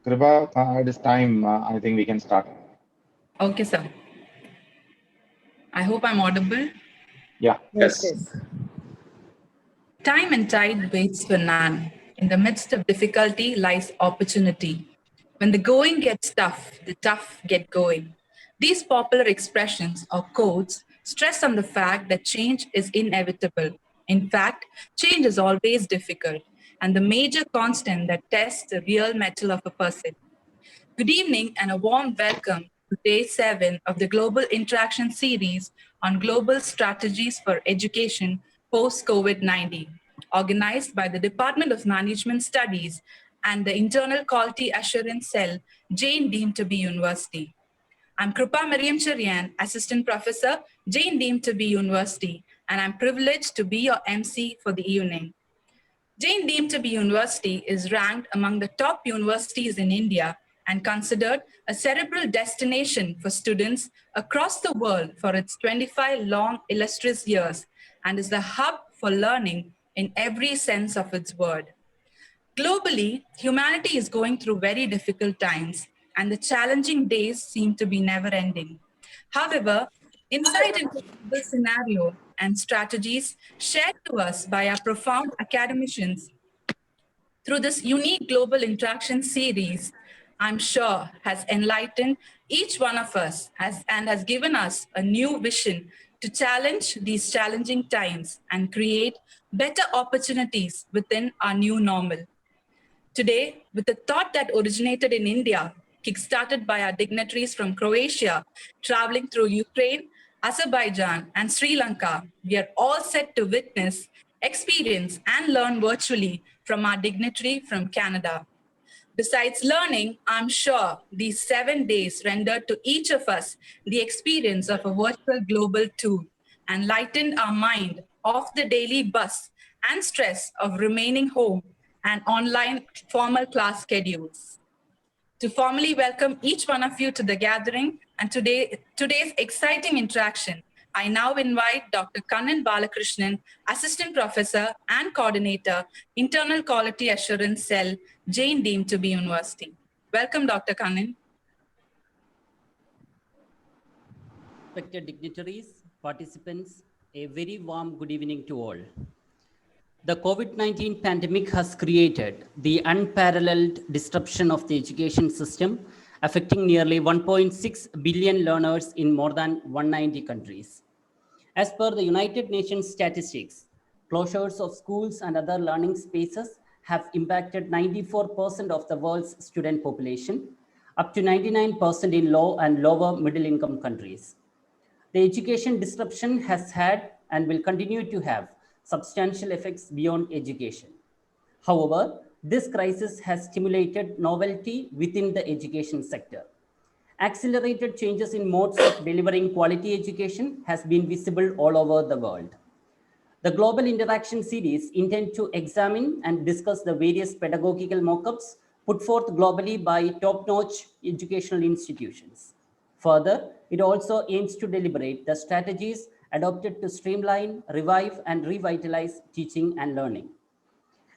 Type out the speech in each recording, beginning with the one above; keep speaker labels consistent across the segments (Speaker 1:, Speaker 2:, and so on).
Speaker 1: Kripa, it is time. I think we can start.
Speaker 2: Okay, sir. I hope I'm audible.
Speaker 1: Yeah.
Speaker 3: Yes, yes.
Speaker 2: Time and tide waits for none. In the midst of difficulty lies opportunity. When the going gets tough, the tough get going. These popular expressions or quotes stress on the fact that change is inevitable. In fact, change is always difficult and the major constant that tests the real mettle of a person. Good evening and a warm welcome to day 7 of the Global Interaction series on global strategies for education post COVID-19, organized by the Department of Management Studies and the Internal Quality Assurance Cell, Jane deemed to be University. I'm Krupa Mariam Charian, Assistant Professor, Jane deemed to be University, and I'm privileged to be your MC for the evening. Jain deemed to be University is ranked among the top universities in India and considered a cerebral destination for students across the world for its 25 long illustrious years and is the hub for learning in every sense of its word. Globally, humanity is going through very difficult times, and the challenging days seem to be never ending. However, insight into the scenario and strategies shared to us by our profound academicians through this unique global interaction series, I'm sure has enlightened each one of us and has given us a new vision to challenge these challenging times and create better opportunities within our new normal. Today, with a thought that originated in India, kickstarted by our dignitaries from Croatia, traveling through Ukraine, Azerbaijan, and Sri Lanka, we are all set to witness, experience, and learn virtually from our dignitary from Canada. Besides learning, I'm sure these 7 days rendered to each of us the experience of a virtual global tour and lightened our mind off the daily buzz and stress of remaining home and online formal class schedules. To formally welcome each one of you to the gathering and today's exciting interaction, I now invite Dr. Kannan Balakrishnan, Assistant Professor and Coordinator, Internal Quality Assurance Cell, Jain deemed to be University. Welcome, Dr. Kannan.
Speaker 4: Respected dignitaries, participants, a very warm good evening to all. The COVID-19 pandemic has created the unparalleled disruption of the education system, affecting nearly 1.6 billion learners in more than 190 countries. As per the United Nations statistics, closures of schools and other learning spaces have impacted 94% of the world's student population, up to 99% in low and lower middle income countries. The education disruption has had and will continue to have substantial effects beyond education. However, this crisis has stimulated novelty within the education sector. Accelerated changes in modes of delivering quality education has been visible all over the world. The Global Interaction series intend to examine and discuss the various pedagogical mock-ups put forth globally by top-notch educational institutions. Further, it also aims to deliberate the strategies adopted to streamline, revive, and revitalize teaching and learning.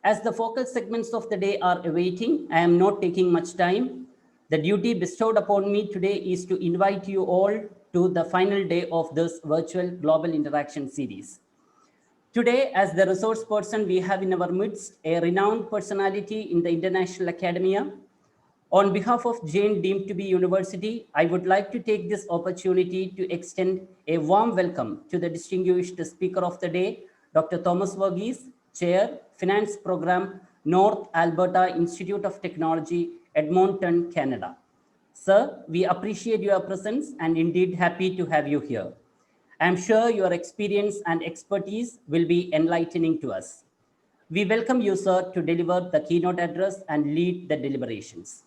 Speaker 4: As the focal segments of the day are awaiting, I am not taking much time. The duty bestowed upon me today is to invite you all to the final day of this virtual Global Interaction series. Today, as the resource person, we have in our midst a renowned personality in the international academia. On behalf of Jain deemed to be University, I would like to take this opportunity to extend a warm welcome to the distinguished speaker of the day, Dr. Thomas Verghese, Chair, Finance Program, North Alberta Institute of Technology, Edmonton, Canada. Sir, we appreciate your presence and indeed happy to have you here. I am sure your experience and expertise will be enlightening to us. We welcome you, sir, to deliver the keynote address and lead the deliberations.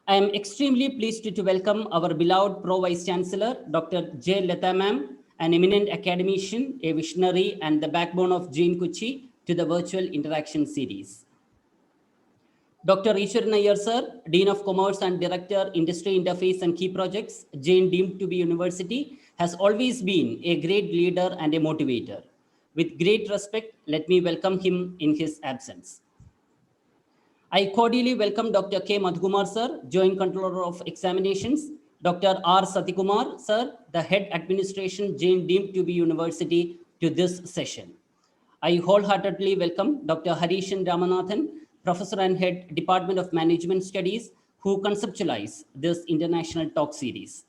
Speaker 4: I am extremely pleased to welcome our beloved Pro Vice Chancellor, Dr. J. Lata Ma'am, an eminent academician, a visionary, and the backbone of Jain Kuchi, to the virtual interaction series. Dr. Ishwaran Iyer, sir, Dean of Commerce and Director, Industry Interface and Key Projects, Jain deemed to be University, has always been a great leader and a motivator. With great respect, let me welcome him in his absence. I cordially welcome Dr. K. Madhukumar sir, Joint Controller of Examinations, Dr. R. Satikumar sir, the Head Administration, Jain deemed to be University, to this session. I wholeheartedly welcome Dr. Harishan Ramanathan, Professor and Head, Department of Management Studies, who conceptualized this international talk series.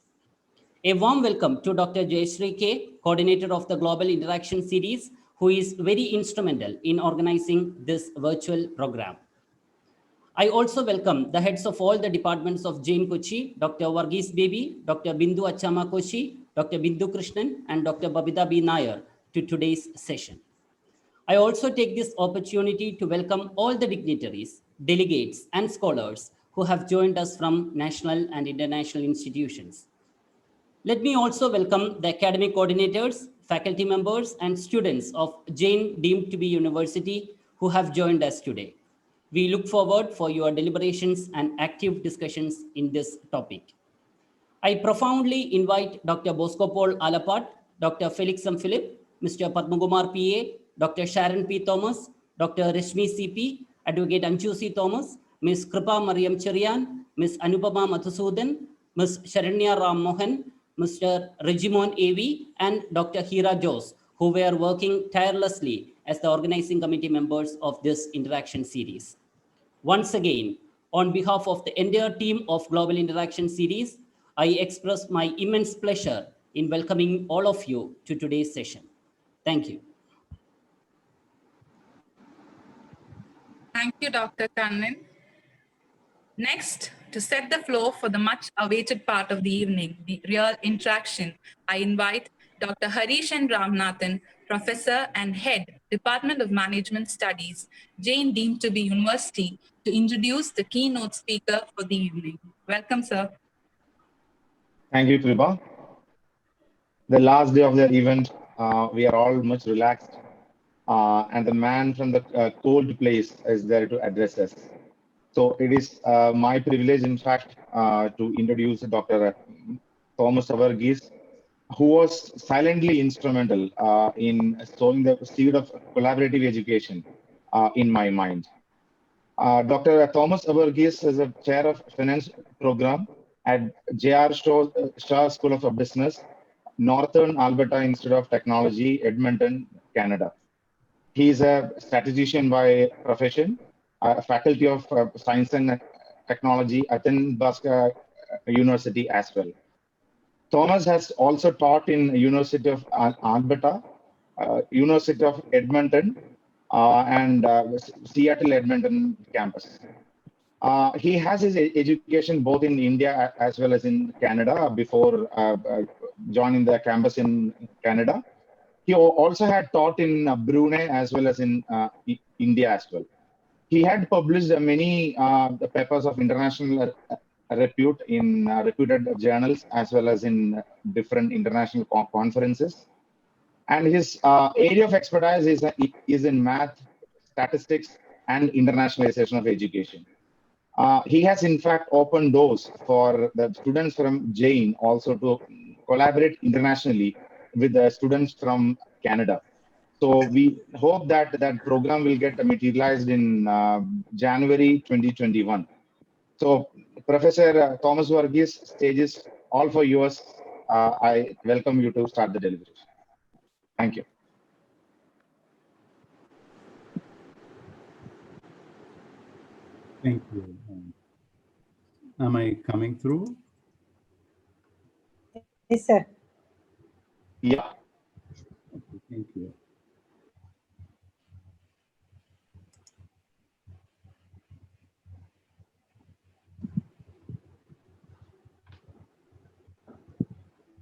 Speaker 4: A warm welcome to Dr. Jayashree K, Coordinator of the Global Interaction Series, who is very instrumental in organizing this virtual program. I also welcome the heads of all the departments of Jain Kochi, Dr. Varghese Baby, Dr. Bindu Achama Kochi, Dr. Bindu Krishnan, and Dr. Babita B. Nair to today's session. I also take this opportunity to welcome all the dignitaries, delegates, and scholars who have joined us from national and international institutions. Let me also welcome the academic coordinators, faculty members, and students of Jain deemed to be University who have joined us today. We look forward for your deliberations and active discussions in this topic. I profoundly invite Dr. Bosco Paul Alapat, Dr. Felix M. Philip, Mr. Padmagumar P.A., Dr. Sharon P. Thomas, Dr. Rashmi C.P., Advocate Anshu C. Thomas, Ms. Kripa Mariam Cherian, Ms. Anupama Mathusudan, Ms. Sharanya Ram Mohan, Mr. Regimon A.V., and Dr. Hira Jose, who were working tirelessly as the organizing committee members of this interaction series. Once again, on behalf of the entire team of Global Interaction Series, I express my immense pleasure in welcoming all of you to today's session. Thank you.
Speaker 2: Thank you, Dr. Kannan. Next, to set the floor for the much awaited part of the evening, the real interaction, I invite Dr. Harishan Ramanathan, Professor and Head, Department of Management Studies, Jain deemed to be University, to introduce the keynote speaker for the evening. Welcome, sir.
Speaker 1: Thank you, Kripa. The last day of the event, we are all much relaxed, and the man from the cold place is there to address us. So it is my privilege, in fact, to introduce Dr. Thomas Varghese, who was silently instrumental in sowing the seed of collaborative education in my mind. Dr. Thomas Varghese is a chair of finance program at J.R. Shaw School of Business, Northern Alberta Institute of Technology, Edmonton, Canada. He is a statistician by profession, a faculty of science and technology at Nebraska University as well. Thomas has also taught in University of Alberta, University of Edmonton, and Seattle Edmonton campus. He has his education both in India as well as in Canada before joining the campus in Canada. He also had taught in Brunei as well as in India as well. He had published many papers of international repute in reputed journals as well as in different international conferences. And his area of expertise is in math, statistics, and internationalization of education. He has in fact opened doors for the students from Jain also to collaborate internationally with the students from Canada. So we hope that that program will get materialized in January 2021. So Professor Thomas Varghese, stage is all for yours. I welcome you to start the deliberation. Thank you.
Speaker 3: Thank you. Am I coming through?
Speaker 5: Yes, sir.
Speaker 1: Yeah.
Speaker 3: Okay, thank you.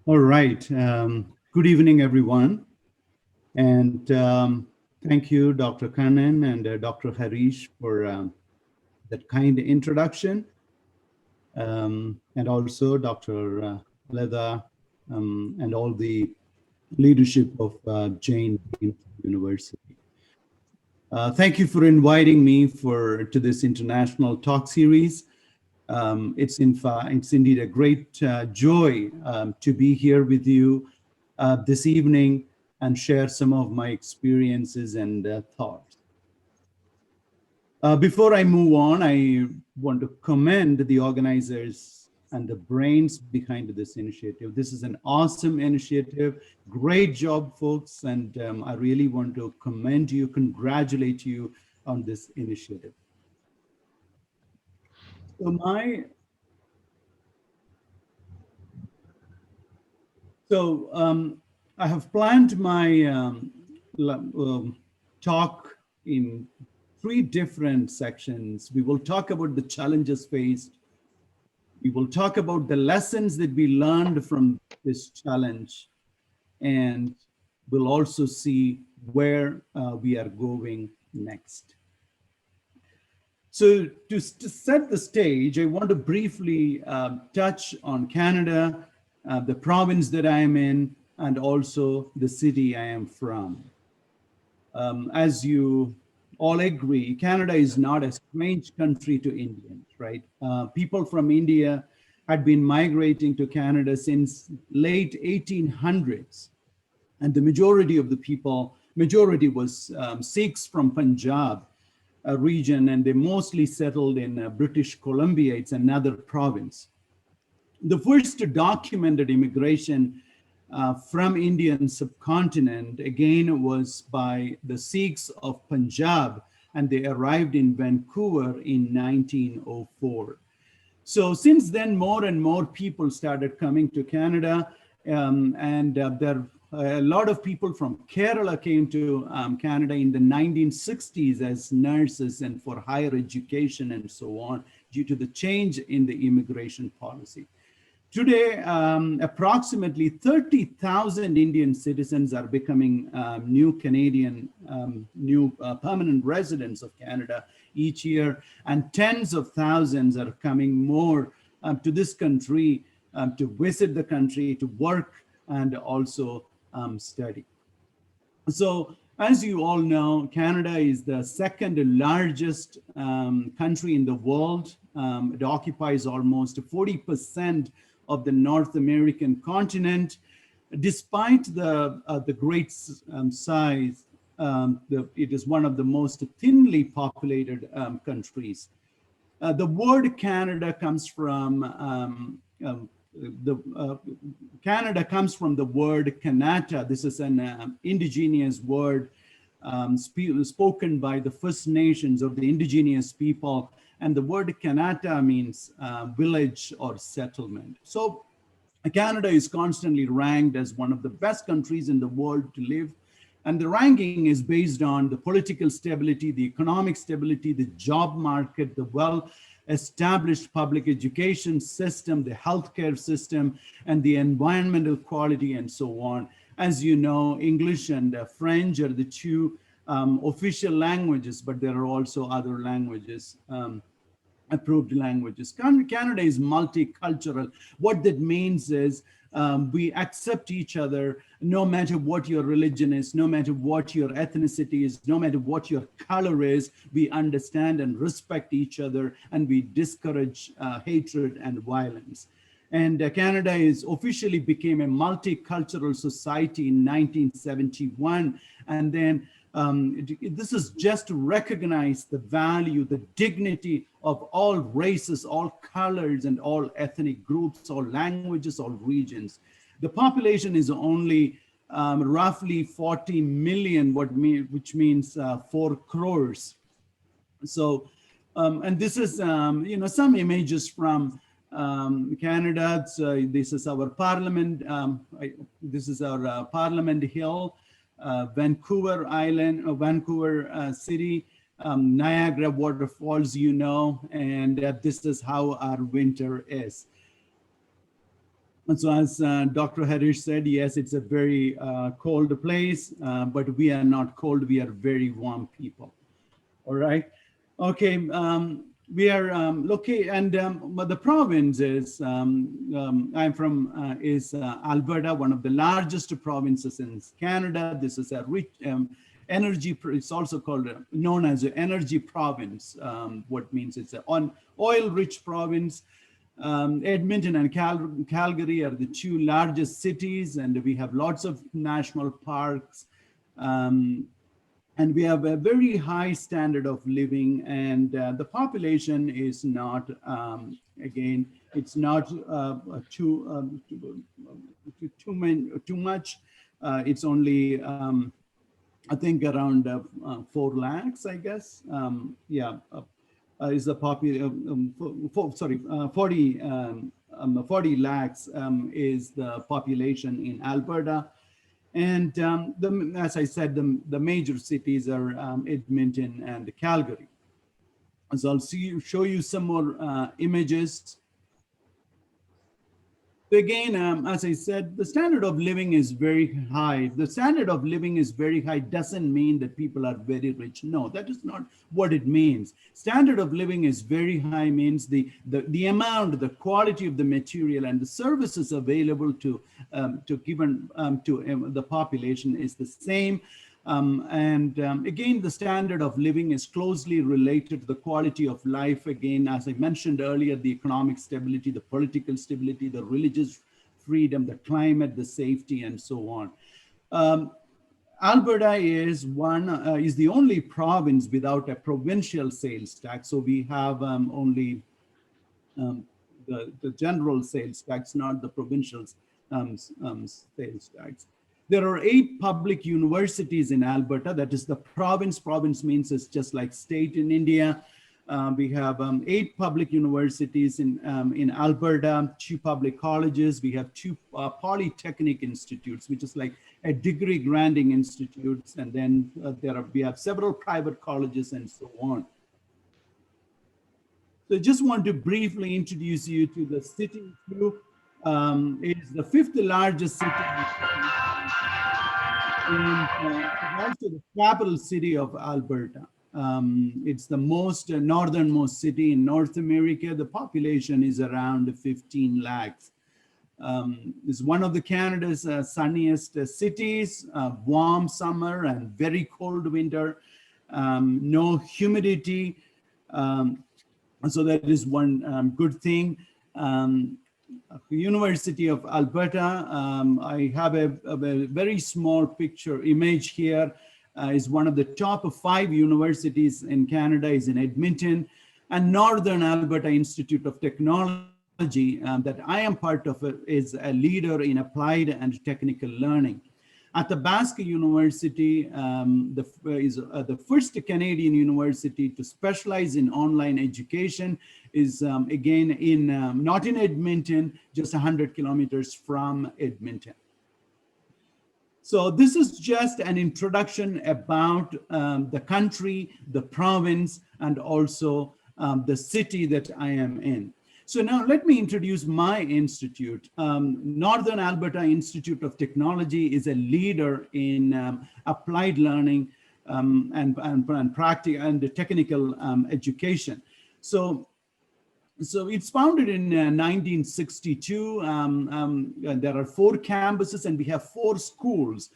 Speaker 3: All right. Good evening, everyone. And thank you, Dr. Kannan and Dr. Harish, for that kind introduction. And also Dr. Leda and all the leadership of Jain University. Thank you for inviting me to this international talk series. It's indeed a great joy to be here with you this evening and share some of my experiences and thoughts. Before I move on, I want to commend the organizers and the brains behind this initiative. This is an awesome initiative. Great job, folks. And I really want to commend you, congratulate you on this initiative. So I have planned my talk in 3 different sections. We will talk about the challenges faced. We will talk about the lessons that we learned from this challenge, and we'll also see where we are going next. So to set the stage, I want to briefly touch on Canada, the province that I am in, and also the city I am from. As you all agree, Canada is not a strange country to Indians, right? People from India had been migrating to Canada since late 1800s. And the majority of the people, majority was Sikhs from Punjab region, and they mostly settled in British Columbia. It's another province. The first documented immigration from Indian subcontinent, again, was by the Sikhs of Punjab, and they arrived in Vancouver in 1904. So since then, more and more people started coming to Canada, and a lot of people from Kerala came to Canada in the 1960s as nurses and for higher education and so on, due to the change in the immigration policy. Today, approximately 30,000 Indian citizens are becoming new Canadian, new permanent residents of Canada each year, and tens of thousands are coming more to this country to visit the country, to work, and also study. So as you all know, Canada is the second largest country in the world. It occupies almost 40% of the North American continent. Despite the great size, it is one of the most thinly populated countries. The word Canada comes from Canada comes from the word Kanata. This is an indigenous word spoken by the First Nations or the indigenous people. And the word Kanata means village or settlement. So Canada is constantly ranked as one of the best countries in the world to live. And the ranking is based on the political stability, the economic stability, the job market, the well-established public education system, the healthcare system, and the environmental quality, and so on. As you know, English and French are the 2 official languages, but there are also other languages, approved languages. Canada is multicultural. What that means is we accept each other no matter what your religion is, no matter what your ethnicity is, no matter what your color is. We understand and respect each other, and we discourage hatred and violence. And Canada is officially became a multicultural society in 1971. And then this is just to recognize the value, the dignity of all races, all colors, and all ethnic groups, all languages, all regions. The population is only roughly 40 million, which means 4 crores. So, and this is, some images from Canada. So this is our parliament. This is our Parliament Hill. Vancouver Island, Vancouver City, Niagara waterfalls, and this is how our winter is. And so as Dr. Harish said, yes, it's a very cold place, but we are not cold, we are very warm people. All right, okay. We are located, and the province is, I'm from, is Alberta, one of the largest provinces in Canada. This is a rich energy, it's also called, known as an energy province, what means it's an oil-rich province. Edmonton and Calgary are the 2 largest cities, and we have lots of national parks. and we have a very high standard of living, and the population is not, again, it's not too much. It's only, I think, around 4 lakhs, I guess. Yeah, is the sorry, 40 lakhs is the population in Alberta. And as I said, the major cities are Edmonton and Calgary. So I'll show you some more images. So again, as I said, the standard of living is very high. The standard of living is very high doesn't mean that people are very rich. No, that is not what it means. Standard of living is very high means the amount, the quality of the material and the services available to the population is the same. Again, the standard of living is closely related to the quality of life. Again, as I mentioned earlier, the economic stability, the political stability, the religious freedom, the climate, the safety, and so on. Alberta is the only province without a provincial sales tax. So we have only the general sales tax, not the provincial sales tax. There are 8 public universities in Alberta. That is the province. Province means it's just like state in India. We have 8 public universities in Alberta, 2 public colleges. We have 2 polytechnic institutes, which is like a degree granting institutes. And then we have several private colleges and so on. So I just want to briefly introduce you to the city too. It is the 5th largest city and also the capital city of Alberta. It's the most northernmost city in North America. The population is around 15 lakhs. It's one of the Canada's sunniest cities, warm summer and very cold winter, no humidity. So that is one good thing. University of Alberta. I have a very small image here. Is one of the top 5 universities in Canada is in Edmonton, and Northern Alberta Institute of Technology that I am part of is a leader in applied and technical learning. Athabasca University the first Canadian university to specialize in online education is again in not in Edmonton, just 100 kilometers from Edmonton. So this is just an introduction about the country, the province, and also the city that I am in. So now let me introduce my institute. Northern Alberta Institute of Technology is a leader in applied learning and practical and technical education. So it's founded in 1962. There are 4 campuses and we have 4 schools.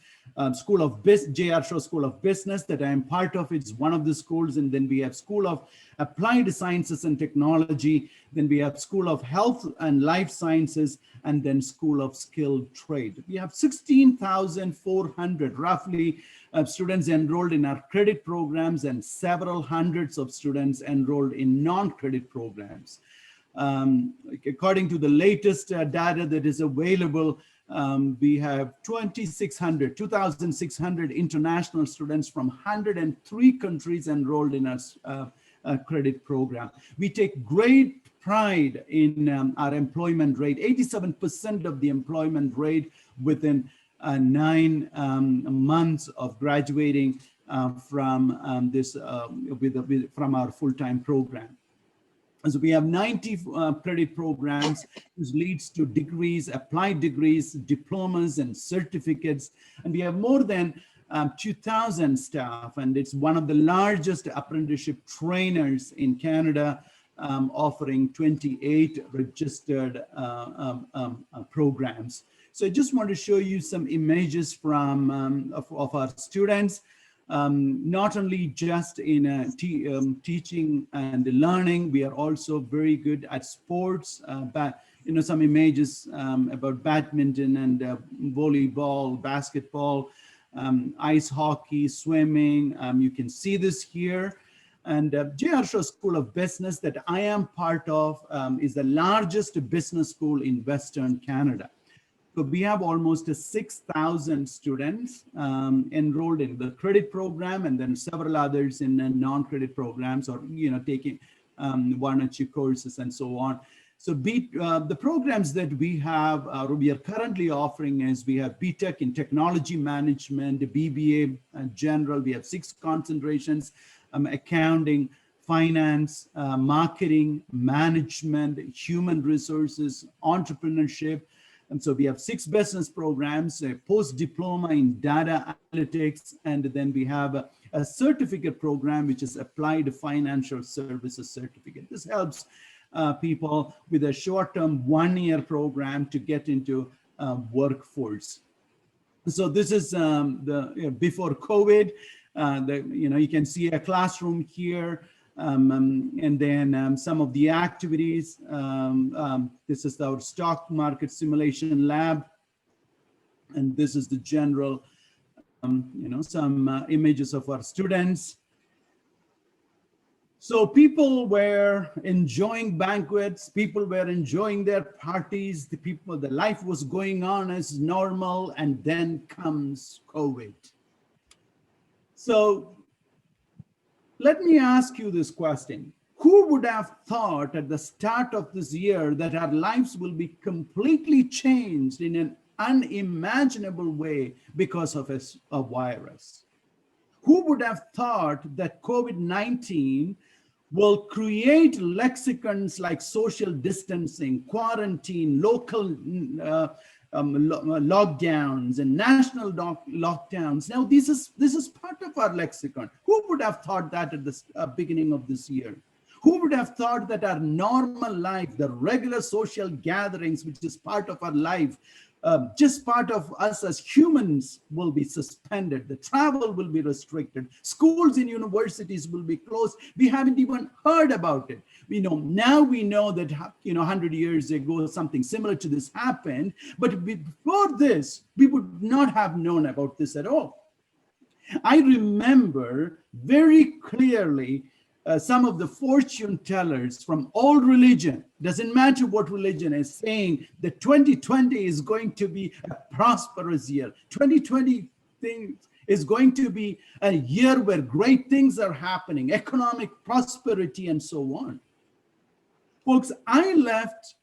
Speaker 3: School of J.R. Shaw School of Business that I am part of. It's one of the schools. And then we have School of Applied Sciences and Technology. Then we have School of Health and Life Sciences, and then School of Skilled Trade. We have 16,400 roughly students enrolled in our credit programs and several hundreds of students enrolled in non-credit programs. According to the latest data that is available, we have 2,600 international students from 103 countries enrolled in our credit program. We take great pride in our employment rate. 87% of the employment rate within 9 months of graduating from our full-time program. So we have 90 credit programs, which leads to degrees, applied degrees, diplomas, and certificates. And we have more than 2,000 staff, and it's one of the largest apprenticeship trainers in Canada, offering 28 registered programs. So I just want to show you some images from of our students. Not only just in teaching and learning, we are also very good at sports. Some images about badminton and volleyball, basketball. ice hockey, swimming. You can see this here. And J. Harshaw School of Business that I am part of is the largest business school in Western Canada. So we have almost 6,000 students enrolled in the credit program, and then several others in non-credit programs, or taking one or two courses and so on. So the programs that we are currently offering is we have BTech in technology management, BBA general. We have 6 concentrations: accounting, finance, marketing, management, human resources, entrepreneurship. And so we have 6 business programs, a post-diploma in data analytics, and then we have a certificate program, which is applied financial services certificate. This helps people with a short-term 1-year program to get into workforce. So this is before COVID. You can see a classroom here. And then some of the activities. This is our stock market simulation lab. And this is the general, some images of our students. So people were enjoying banquets, people were enjoying their parties, the life was going on as normal, and then comes COVID. So let me ask you this question. Who would have thought at the start of this year that our lives will be completely changed in an unimaginable way because of a virus? Who would have thought that COVID-19 will create lexicons like social distancing, quarantine, local lockdowns, and national lockdowns? Now, this is part of our lexicon. Who would have thought that at the beginning of this year? Who would have thought that our normal life, the regular social gatherings, which is part of our life, just part of us as humans, will be suspended. The travel will be restricted. Schools and universities will be closed. We haven't even heard about it. Now we know that 100 years ago something similar to this happened, but before this we would not have known about this at all. I remember very clearly some of the fortune tellers from all religion, doesn't matter what religion, is saying that 2020 is going to be a prosperous year. 2020 is going to be a year where great things are happening, economic prosperity, and so on. Folks, I left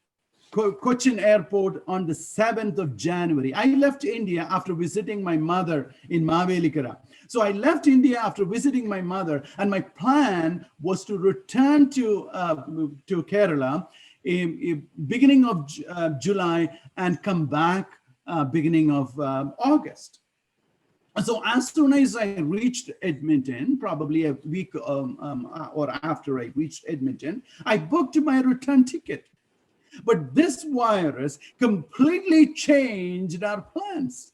Speaker 3: Cochin Airport on the 7th of January. I left India after visiting my mother in Mavelikara. So I left India after visiting my mother, and my plan was to return to Kerala in beginning of July and come back beginning of August. So as soon as I reached Edmonton, probably a week or after I reached Edmonton, I booked my return ticket. But this virus completely changed our plans.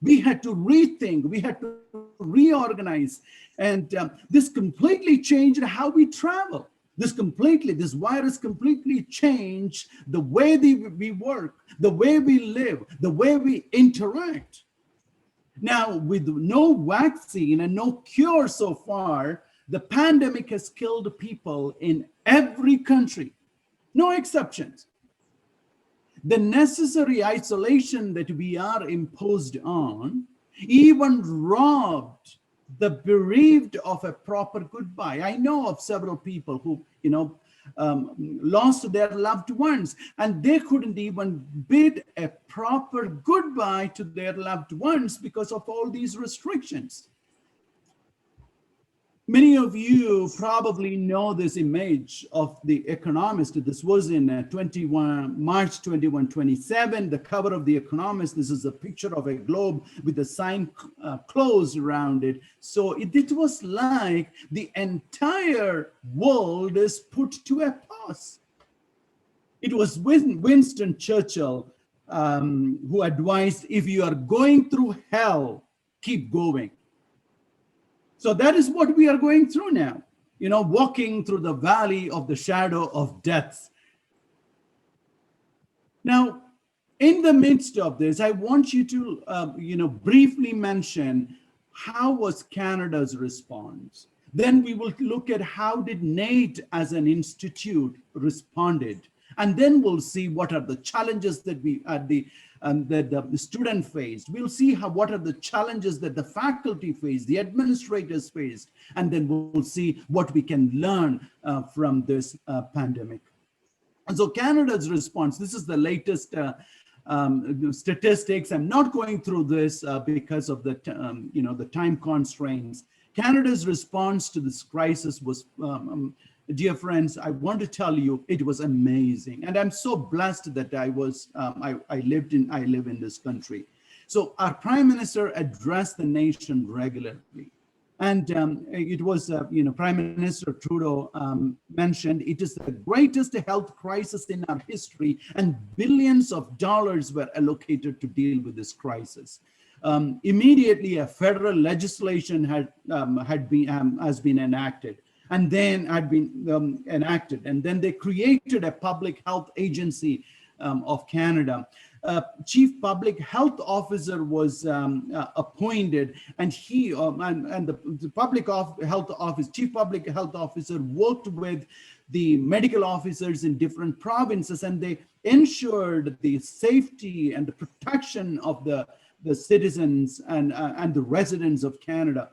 Speaker 3: We had to rethink, we had to reorganize, and this completely changed how we travel. This virus completely changed the way we work, the way we live, the way we interact. Now, with no vaccine and no cure so far, the pandemic has killed people in every country, no exceptions. The necessary isolation that we are imposed on even robbed the bereaved of a proper goodbye. I know of several people who, lost their loved ones, and they couldn't even bid a proper goodbye to their loved ones because of all these restrictions. Many of you probably know this image of The Economist. This was in March 21, 27, the cover of The Economist. This is a picture of a globe with a sign closed around it. So it was like the entire world is put to a pause. It was Winston Churchill who advised, if you are going through hell, keep going. So that is what we are going through now, walking through the valley of the shadow of death. Now, in the midst of this, I want you to, briefly mention how was Canada's response. Then we will look at how did NATE as an institute responded. And then we'll see what are the challenges that that the student faced. We'll see what are the challenges that the faculty faced, the administrators faced, and then we'll see what we can learn from this pandemic. And so Canada's response, this is the latest statistics. I'm not going through this because of the time constraints. Canada's response to this crisis was, dear friends, I want to tell you, it was amazing, and I'm so blessed that I live in this country. So our Prime Minister addressed the nation regularly. And it was, Prime Minister Trudeau mentioned it is the greatest health crisis in our history, and billions of dollars were allocated to deal with this crisis. Immediately, a federal legislation has been enacted, and then and then they created a public health agency of Canada. Chief Public Health Officer was appointed, and he and the Chief Public Health Officer worked with the medical officers in different provinces, and they ensured the safety and the protection of the citizens and the residents of Canada.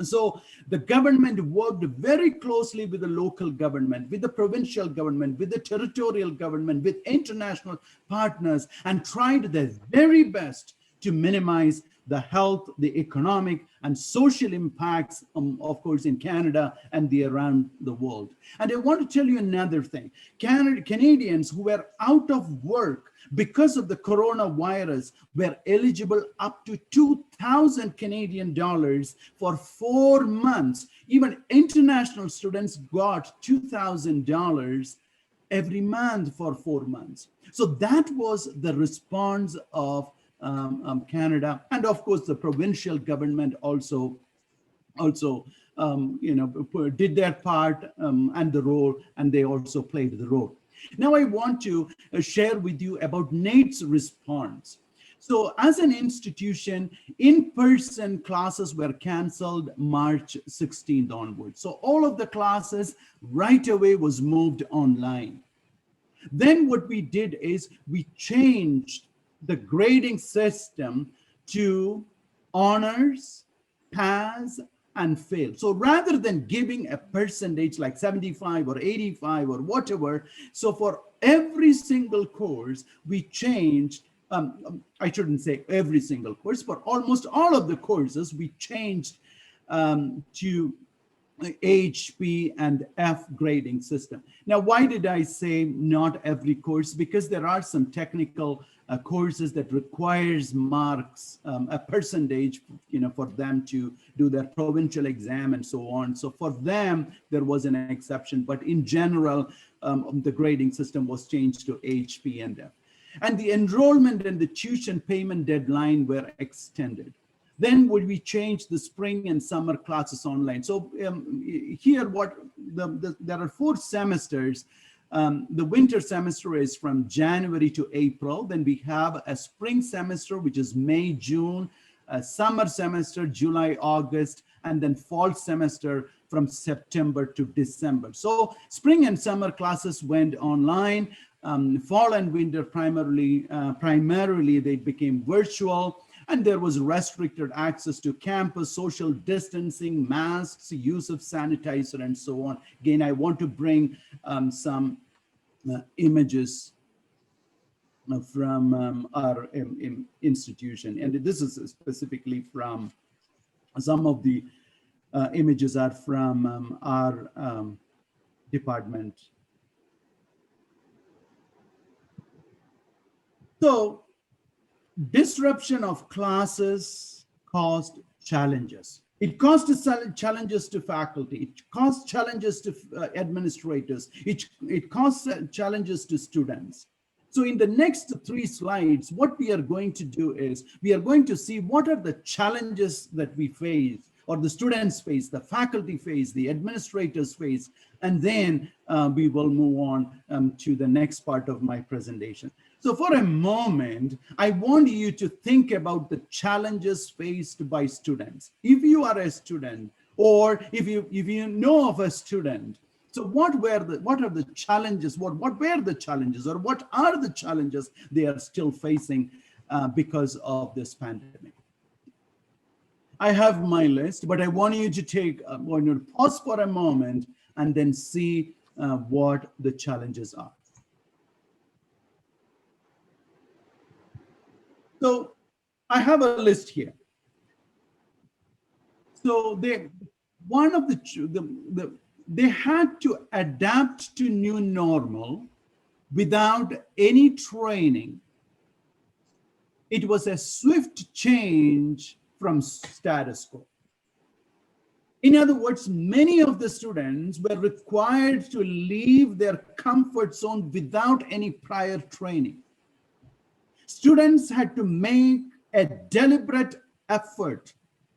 Speaker 3: So the government worked very closely with the local government, with the provincial government, with the territorial government, with international partners, and tried their very best to minimize the health, the economic, and social impacts, of course, in Canada and around the world. And I want to tell you another thing. Canadians who were out of work because of the coronavirus were eligible up to 2,000 Canadian dollars for 4 months. Even international students got $2,000 every month for 4 months. So that was the response of Canada, and of course the provincial government also did their part and the role, and they also played the role. Now I want to share with you about NATE's response. So as an institution, in-person classes were canceled March 16th onwards. So all of the classes right away was moved online. Then what we did is we changed the grading system to honors, pass, and fail. So rather than giving a percentage like 75 or 85 or whatever, so for every single course, we changed, I shouldn't say every single course, but almost all of the courses, we changed to HP and F grading system. Now, why did I say not every course? Because there are some technical courses that requires marks, a percentage, for them to do their provincial exam and so on. So for them, there was an exception, but in general, the grading system was changed to HP and F. And the enrollment and the tuition payment deadline were extended. Then would we change the spring and summer classes online? So here, there are 4 semesters. The winter semester is from January to April. Then we have a spring semester, which is May, June, a summer semester, July, August, and then fall semester from September to December. So spring and summer classes went online. Fall and winter primarily they became virtual. And there was restricted access to campus, social distancing, masks, use of sanitizer, and so on. Again, I want to bring some images from our institution. And this is specifically from, some of the images are from our department. So, disruption of classes caused challenges. It caused challenges to faculty. It caused challenges to administrators. It caused challenges to students. So in the next 3 slides, what we are going to do is we are going to see what are the challenges that we face, or the students face, the faculty face, the administrators face, and then we will move on to the next part of my presentation. So for a moment, I want you to think about the challenges faced by students. If you are a student, or if you know of a student, so what are the challenges? What were the challenges, or what are the challenges they are still facing because of this pandemic? I have my list, but I want you to pause for a moment and then see what the challenges are. So I have a list here. So they had to adapt to new normal without any training. It was a swift change from status quo. In other words, many of the students were required to leave their comfort zone without any prior training. Students had to make a deliberate effort.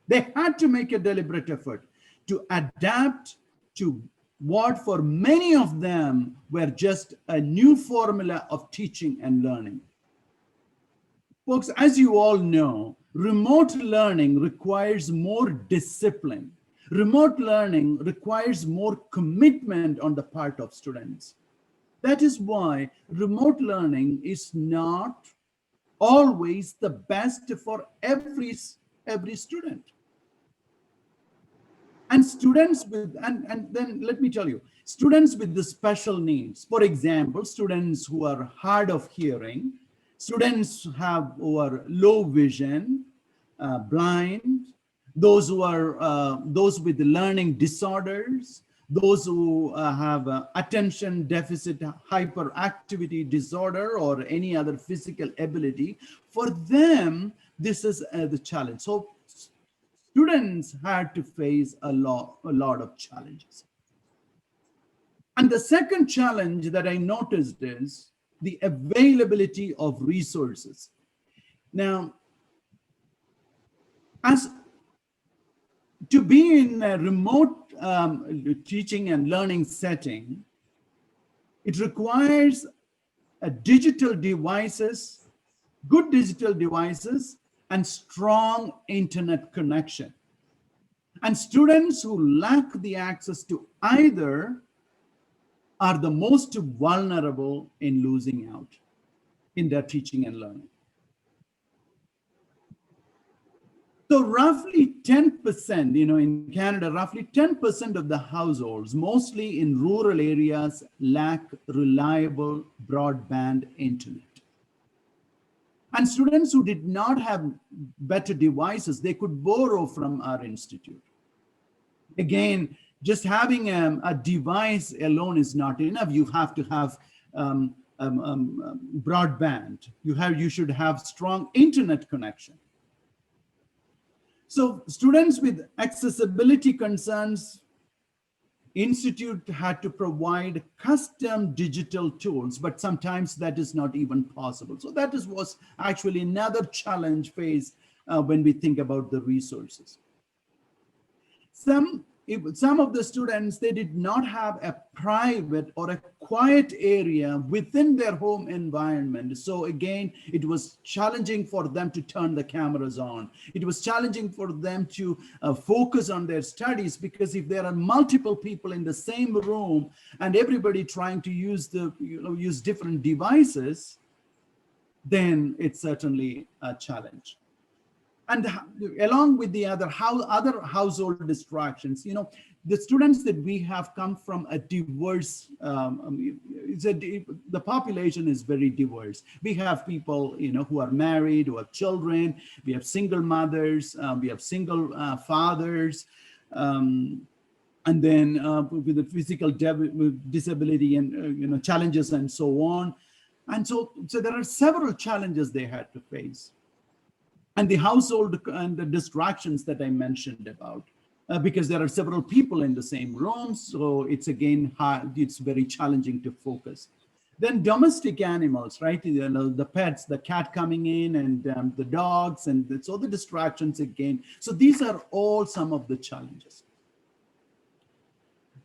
Speaker 3: They had to make a deliberate effort to adapt to what for many of them were just a new formula of teaching and learning. Folks, as you all know, remote learning requires more discipline. Remote learning requires more commitment on the part of students. That is why remote learning is not always the best for every student. And students with, and then let me tell you, students with the special needs, for example, students who are hard of hearing, students who are low vision, blind, those with learning disorders, those who have attention deficit hyperactivity disorder or any other physical ability, for them, this is the challenge. So students had to face a lot of challenges. And the second challenge that I noticed is the availability of resources. Now, as to be in a remote teaching and learning setting, it requires digital devices, good digital devices, and strong internet connection. And students who lack the access to either are the most vulnerable in losing out in their teaching and learning. So roughly 10%, in Canada, roughly 10% of the households, mostly in rural areas, lack reliable broadband internet. And students who did not have better devices, they could borrow from our institute. Again, just having a device alone is not enough. You have to have broadband. You should have strong internet connection. So students with accessibility concerns, Institute had to provide custom digital tools, but sometimes that is not even possible. So that was actually another challenge faced when we think about the resources. Some of the students, they did not have a private or a quiet area within their home environment. So again, it was challenging for them to turn the cameras on. It was challenging for them to focus on their studies, because if there are multiple people in the same room and everybody trying to use use different devices, then it's certainly a challenge. And along with the other household distractions, the students that we have come from a diverse, the population is very diverse. We have people, who are married, who have children. We have single mothers. We have single fathers. And then with the physical disability and, challenges and so on. And so there are several challenges they had to face. And the household and the distractions that I mentioned about, because there are several people in the same room. So it's again, it's very challenging to focus. Then domestic animals, right? The pets, the cat coming in and the dogs, and so the distractions again. So these are all some of the challenges.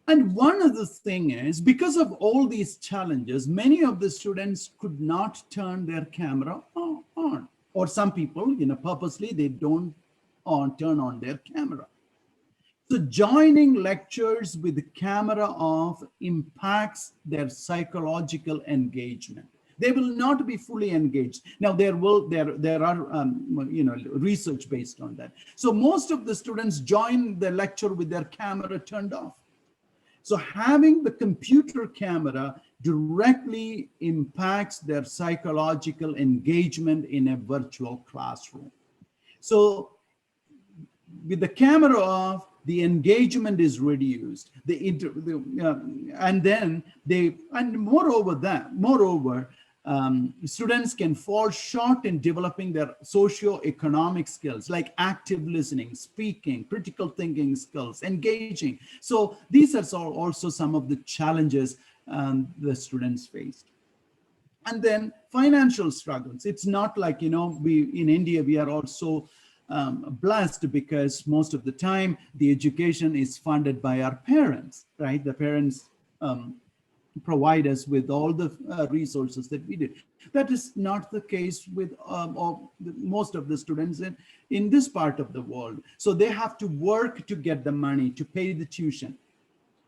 Speaker 3: And one other thing is, because of all these challenges, many of the students could not turn their camera on. Or some people, purposely, they don't turn on their camera. So joining lectures with the camera off impacts their psychological engagement. They will not be fully engaged. Now there are research based on that. So most of the students join the lecture with their camera turned off. So having the computer camera directly impacts their psychological engagement in a virtual classroom. So with the camera off, the engagement is reduced. Moreover, students can fall short in developing their socio-economic skills like active listening, speaking, critical thinking skills, engaging. So these are also some of the challenges the students faced. And then financial struggles. It's not like, we in India, we are also blessed because most of the time the education is funded by our parents, right? The parents provide us with all the resources that we did. That is not the case with most of the students in this part of the world. So they have to work to get the money to pay the tuition.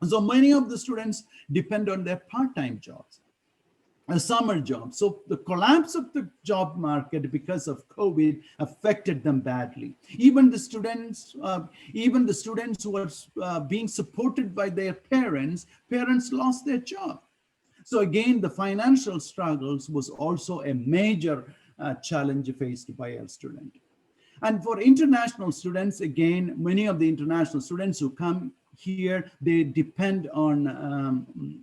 Speaker 3: So many of the students depend on their part-time jobs, a summer job. So the collapse of the job market because of COVID affected them badly. Even the students who are being supported by their parents lost their job. So again, the financial struggles was also a major challenge faced by our student. And for international students, again, many of the international students who come here, they depend on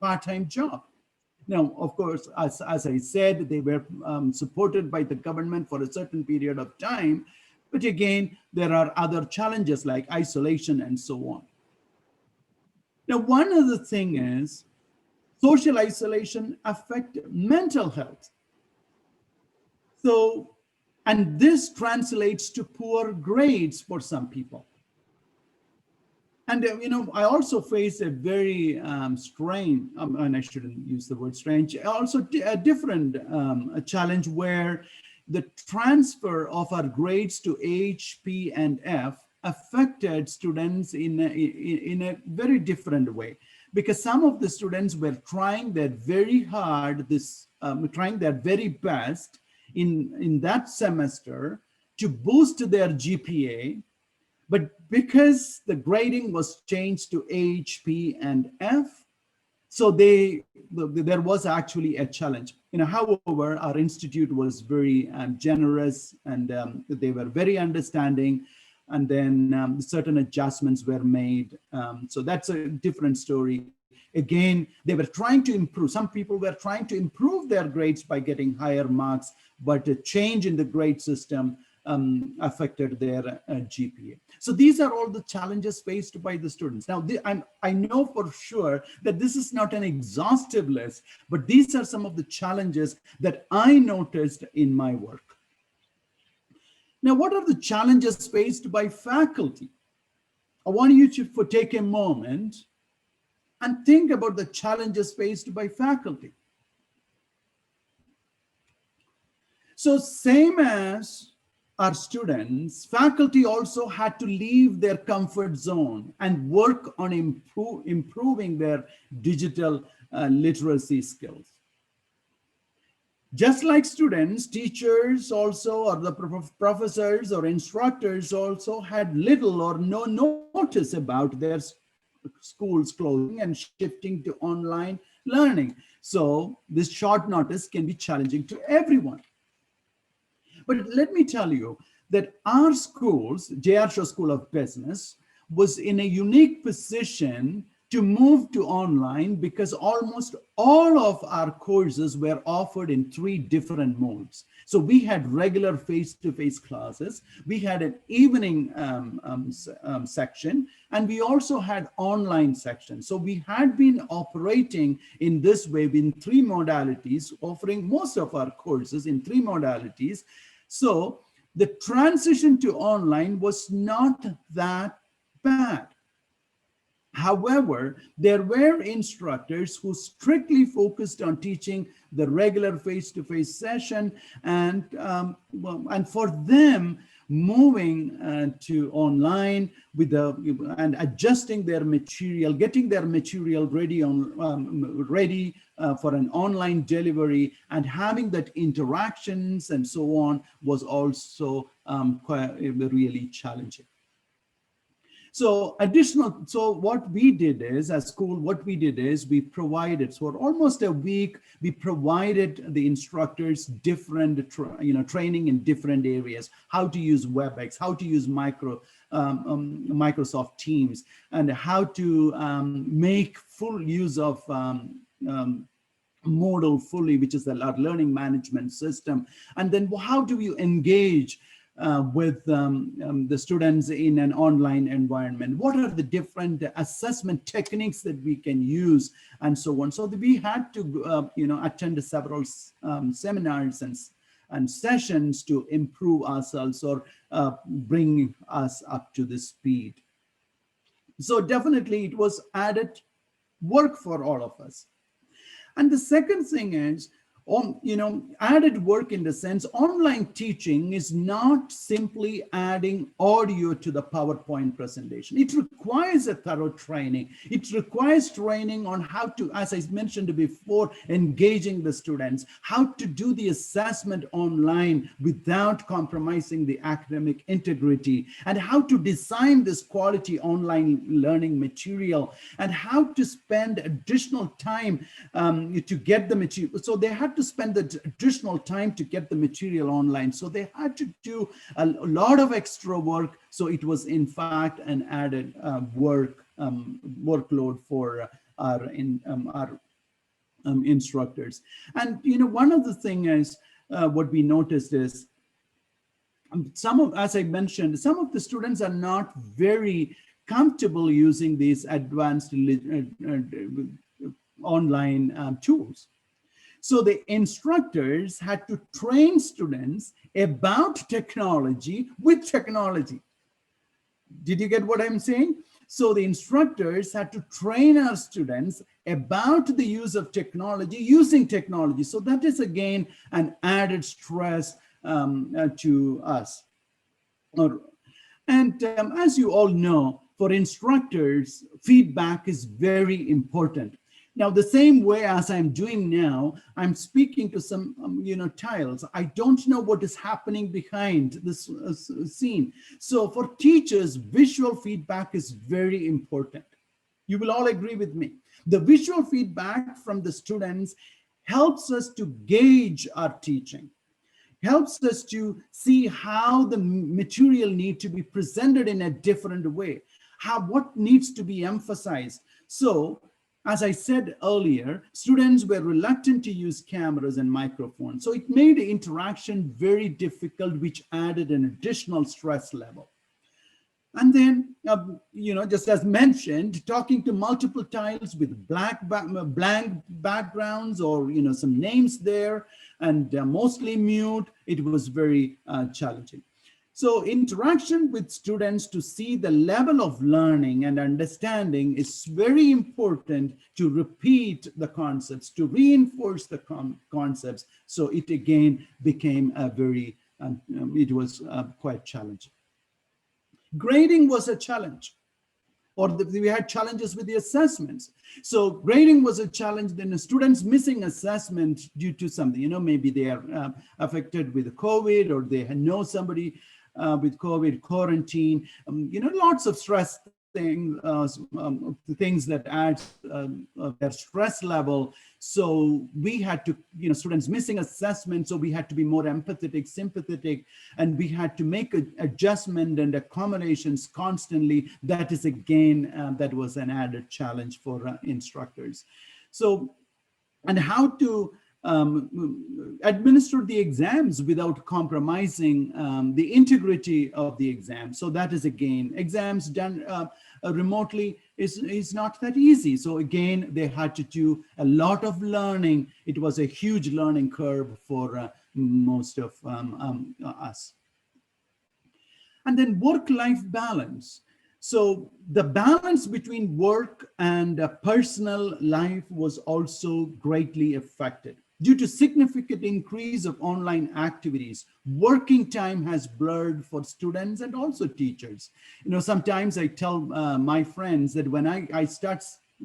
Speaker 3: part-time job. Now, of course, as I said, they were supported by the government for a certain period of time. But again, there are other challenges like isolation and so on. Now, one other thing is social isolation affects mental health. So, and this translates to poor grades for some people. And, I also face a very strange, and I shouldn't use the word strange, also a different challenge where the transfer of our grades to H, P, and F affected students in a very different way. Because some of the students were trying their very hard, trying their very best in that semester to boost their GPA, but because the grading was changed to H, P, and F, so there was actually a challenge. However, our institute was very generous, and they were very understanding, and then certain adjustments were made. So that's a different story. Again, they were trying to improve. Some people were trying to improve their grades by getting higher marks, but a change in the grade system affected their GPA. So these are all the challenges faced by the students. Now, I know for sure that this is not an exhaustive list, but these are some of the challenges that I noticed in my work. Now, what are the challenges faced by faculty? I want you to take a moment and think about the challenges faced by faculty. So same as our students, faculty also had to leave their comfort zone and work on improving their digital literacy skills. Just like students, teachers also, or the professors or instructors also had little or no notice about their schools closing and shifting to online learning. So this short notice can be challenging to everyone. But let me tell you that our schools, J.R. Shaw School of Business, was in a unique position to move to online because almost all of our courses were offered in 3 different modes. So we had regular face-to-face classes, we had an evening section, and we also had online section. So we had been operating in this way in 3 modalities, offering most of our courses in 3 modalities. So the transition to online was not that bad. However, there were instructors who strictly focused on teaching the regular face-to-face session, and for them, moving to online with and adjusting their material, getting their material ready for an online delivery, and having that interactions and so on was also quite really challenging. So what we did is, as school, we provided, so for almost a week, we provided the instructors different, training in different areas, how to use WebEx, how to use Microsoft Teams, and how to make full use of Moodle fully, which is our learning management system. And then how do you engage with the students in an online environment? What are the different assessment techniques that we can use, and so on? So we had to attend several seminars and sessions to improve ourselves, or bring us up to the speed. So definitely it was added work for all of us. And the second thing is, added work in the sense, online teaching is not simply adding audio to the PowerPoint presentation. It requires a thorough training. It requires training on how to, as I mentioned before, engaging the students, how to do the assessment online without compromising the academic integrity, and how to design this quality online learning material, and how to spend additional time to get the material. So they had to spend the additional time to get the material online. So they had to do a lot of extra work. So it was in fact an added workload for our instructors. And one of the things is what we noticed is as I mentioned, some of the students are not very comfortable using these advanced online tools. So the instructors had to train students about technology with technology. Did you get what I'm saying? So the instructors had to train our students about the use of technology, using technology. So that is again an added stress to us. And as you all know, for instructors, feedback is very important. Now, the same way as I'm doing now, I'm speaking to some, tiles. I don't know what is happening behind this scene. So for teachers, visual feedback is very important. You will all agree with me. The visual feedback from the students helps us to gauge our teaching, helps us to see how the material needs to be presented in a different way, what needs to be emphasized. So, as I said earlier, students were reluctant to use cameras and microphones. So it made interaction very difficult, which added an additional stress level. And then, just as mentioned, talking to multiple tiles with blank backgrounds, or, some names there, and mostly mute, it was very challenging. So interaction with students to see the level of learning and understanding is very important, to repeat the concepts, to reinforce the concepts. So it again became a very, it was quite challenging. Grading was a challenge, or we had challenges with the assessments. So grading was a challenge. Then the students missing assessment due to something, maybe they are affected with COVID, or they know somebody with COVID, quarantine, lots of stress things that add their stress level. So we had to, students missing assessment, so we had to be more empathetic, sympathetic, and we had to make adjustment and accommodations constantly. That is again, that was an added challenge for instructors. So, and how to administer the exams without compromising the integrity of the exam. So that is again, exams done remotely is not that easy. So again, they had to do a lot of learning. It was a huge learning curve for most of us. And then work-life balance. So the balance between work and personal life was also greatly affected. Due to significant increase of online activities, working time has blurred for students and also teachers. You know, sometimes I tell my friends that when I start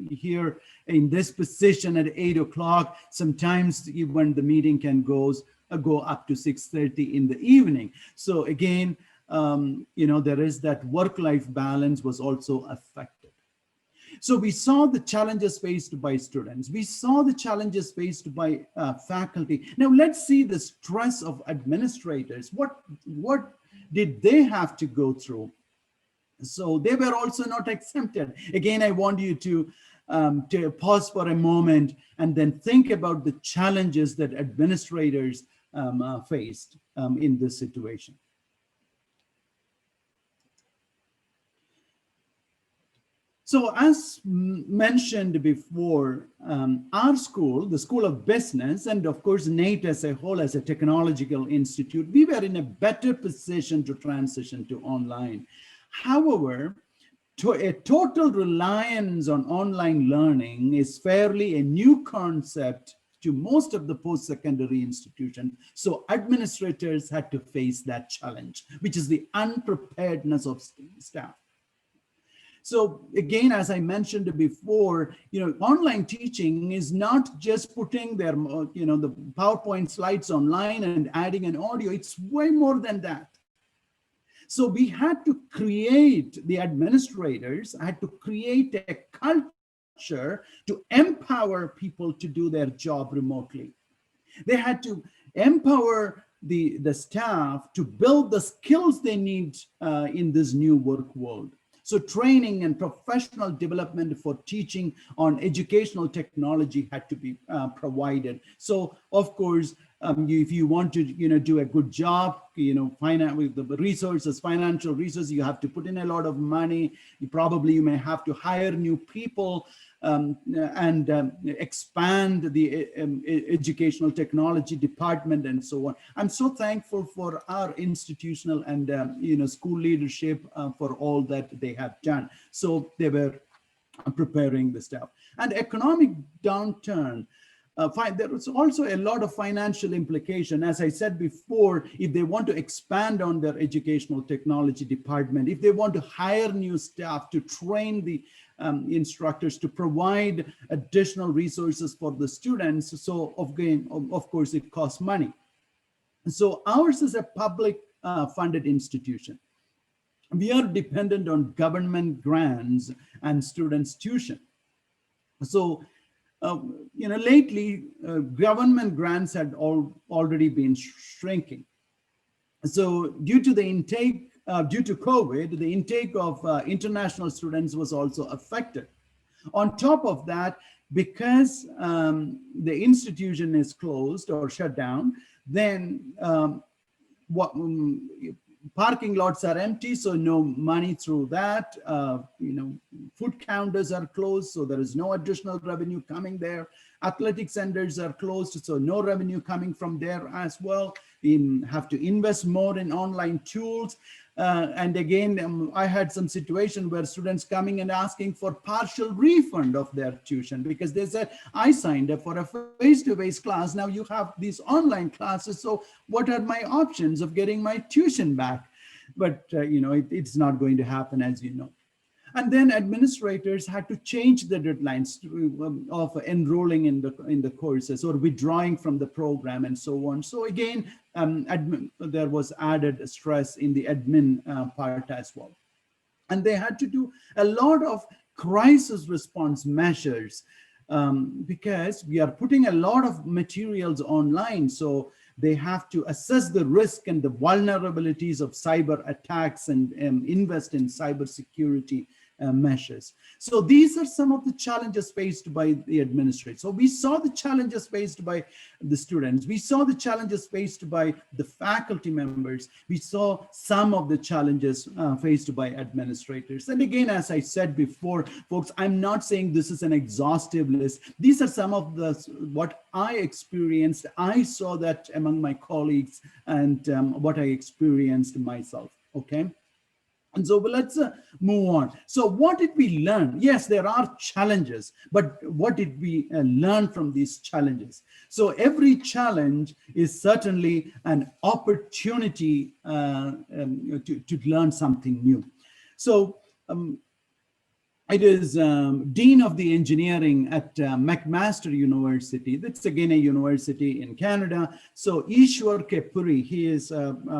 Speaker 3: here in this position at 8 o'clock, sometimes when the meeting can go up to 6:30 in the evening. So again, you know, there is that work-life balance was also affected. So we saw the challenges faced by students. We saw the challenges faced by faculty. Now let's see the stress of administrators. What did they have to go through? So they were also not exempted. Again, I want you to pause for a moment and then think about the challenges that administrators faced in this situation. So as mentioned before, our school, the School of Business, and of course, NATE as a whole, as a technological institute, we were in a better position to transition to online. However, a total reliance on online learning is fairly a new concept to most of the post-secondary institutions. So administrators had to face that challenge, which is the unpreparedness of staff. So again, as I mentioned before, you know, online teaching is not just putting their, you know, the PowerPoint slides online and adding an audio. It's way more than that. So we had to create, the administrators had to create a culture to empower people to do their job remotely. They had to empower the staff to build the skills they need in this new work world. So training and professional development for teaching on educational technology had to be provided. So of course, if you want to, you know, do a good job, you know, with the resources, financial resources, you have to put in a lot of money. You may have to hire new people and expand the educational technology department and so on. I'm so thankful for our institutional and you know, school leadership for all that they have done. So they were preparing the staff. And economic downturn. There was also a lot of financial implication. As I said before, if they want to expand on their educational technology department, if they want to hire new staff to train the instructors, to provide additional resources for the students, so of course it costs money. So ours is a public funded institution. We are dependent on government grants and students' tuition. So you know, lately, government grants had already been shrinking. So due to the intake, due to COVID, the intake of international students was also affected. On top of that, because the institution is closed or shut down, then parking lots are empty, so no money through that. You know, food counters are closed, so there is no additional revenue coming there. Athletic centers are closed, so no revenue coming from there as well. We have to invest more in online tools. And again, I had some situation where students coming and asking for partial refund of their tuition because they said, I signed up for a face-to-face class. Now you have these online classes. So what are my options of getting my tuition back? But you know, it's not going to happen, as you know. And then administrators had to change the deadlines of enrolling in the courses or withdrawing from the program and so on. So again, there was added stress in the admin part as well. And they had to do a lot of crisis response measures because we are putting a lot of materials online. So they have to assess the risk and the vulnerabilities of cyber attacks and invest in cybersecurity measures. So these are some of the challenges faced by the administrators. So we saw the challenges faced by the students. We saw the challenges faced by the faculty members. We saw some of the challenges faced by administrators. And again, as I said before, folks, I'm not saying this is an exhaustive list. These are some of the what I experienced. I saw that among my colleagues and what I experienced myself, okay? And so let's move on. So what did we learn? Yes, there are challenges, but what did we learn from these challenges? So every challenge is certainly an opportunity to learn something new. So it is Dean of the Engineering at McMaster University. That's again a university in Canada. So Ishwar K. Puri, he is,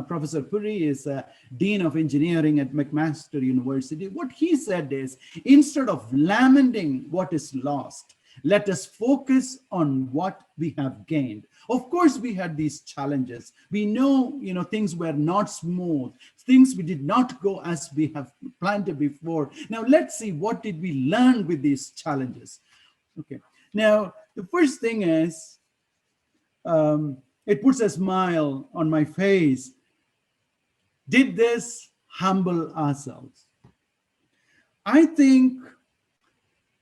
Speaker 3: Professor Puri is Dean of Engineering at McMaster University. What he said is, instead of lamenting what is lost, let us focus on what we have gained. Of course, we had these challenges. We know, things were not smooth. Things we did not go as we have planned before. Now, let's see, what did we learn with these challenges? Okay. Now, the first thing is, it puts a smile on my face. Did this humble ourselves? I think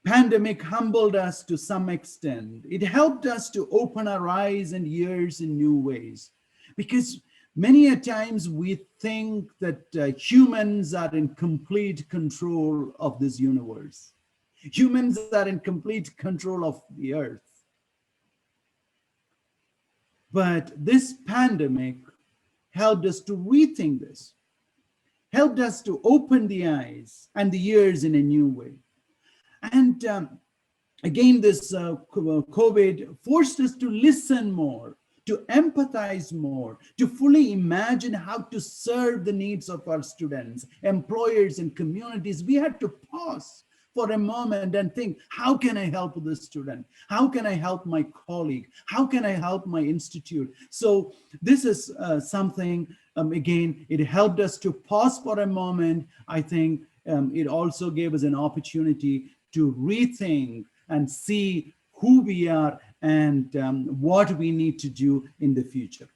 Speaker 3: pandemic humbled us to some extent. It helped us to open our eyes and ears in new ways, because many a times we think that humans are in complete control of this universe. Humans are in complete control of the earth. But this pandemic helped us to rethink this, helped us to open the eyes and the ears in a new way. And again, this COVID forced us to listen more, to empathize more, to fully imagine how to serve the needs of our students, employers, and communities. We had to pause for a moment and think, how can I help this student? How can I help my colleague? How can I help my institute? So this is something, again, it helped us to pause for a moment. I think it also gave us an opportunity to rethink and see who we are and what we need to do in the future.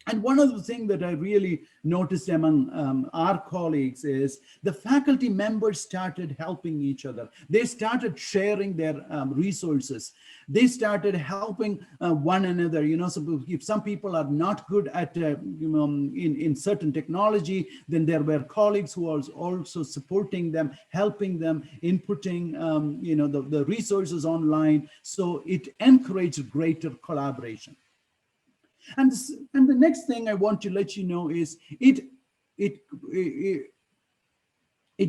Speaker 3: And one of the things that I really noticed among our colleagues is the faculty members started helping each other. They started sharing their resources. They started helping one another. So if some people are not good at, in certain technology, then there were colleagues who was also supporting them, helping them, inputting, the resources online. So it encouraged greater collaboration. And the next thing I want to let you know is it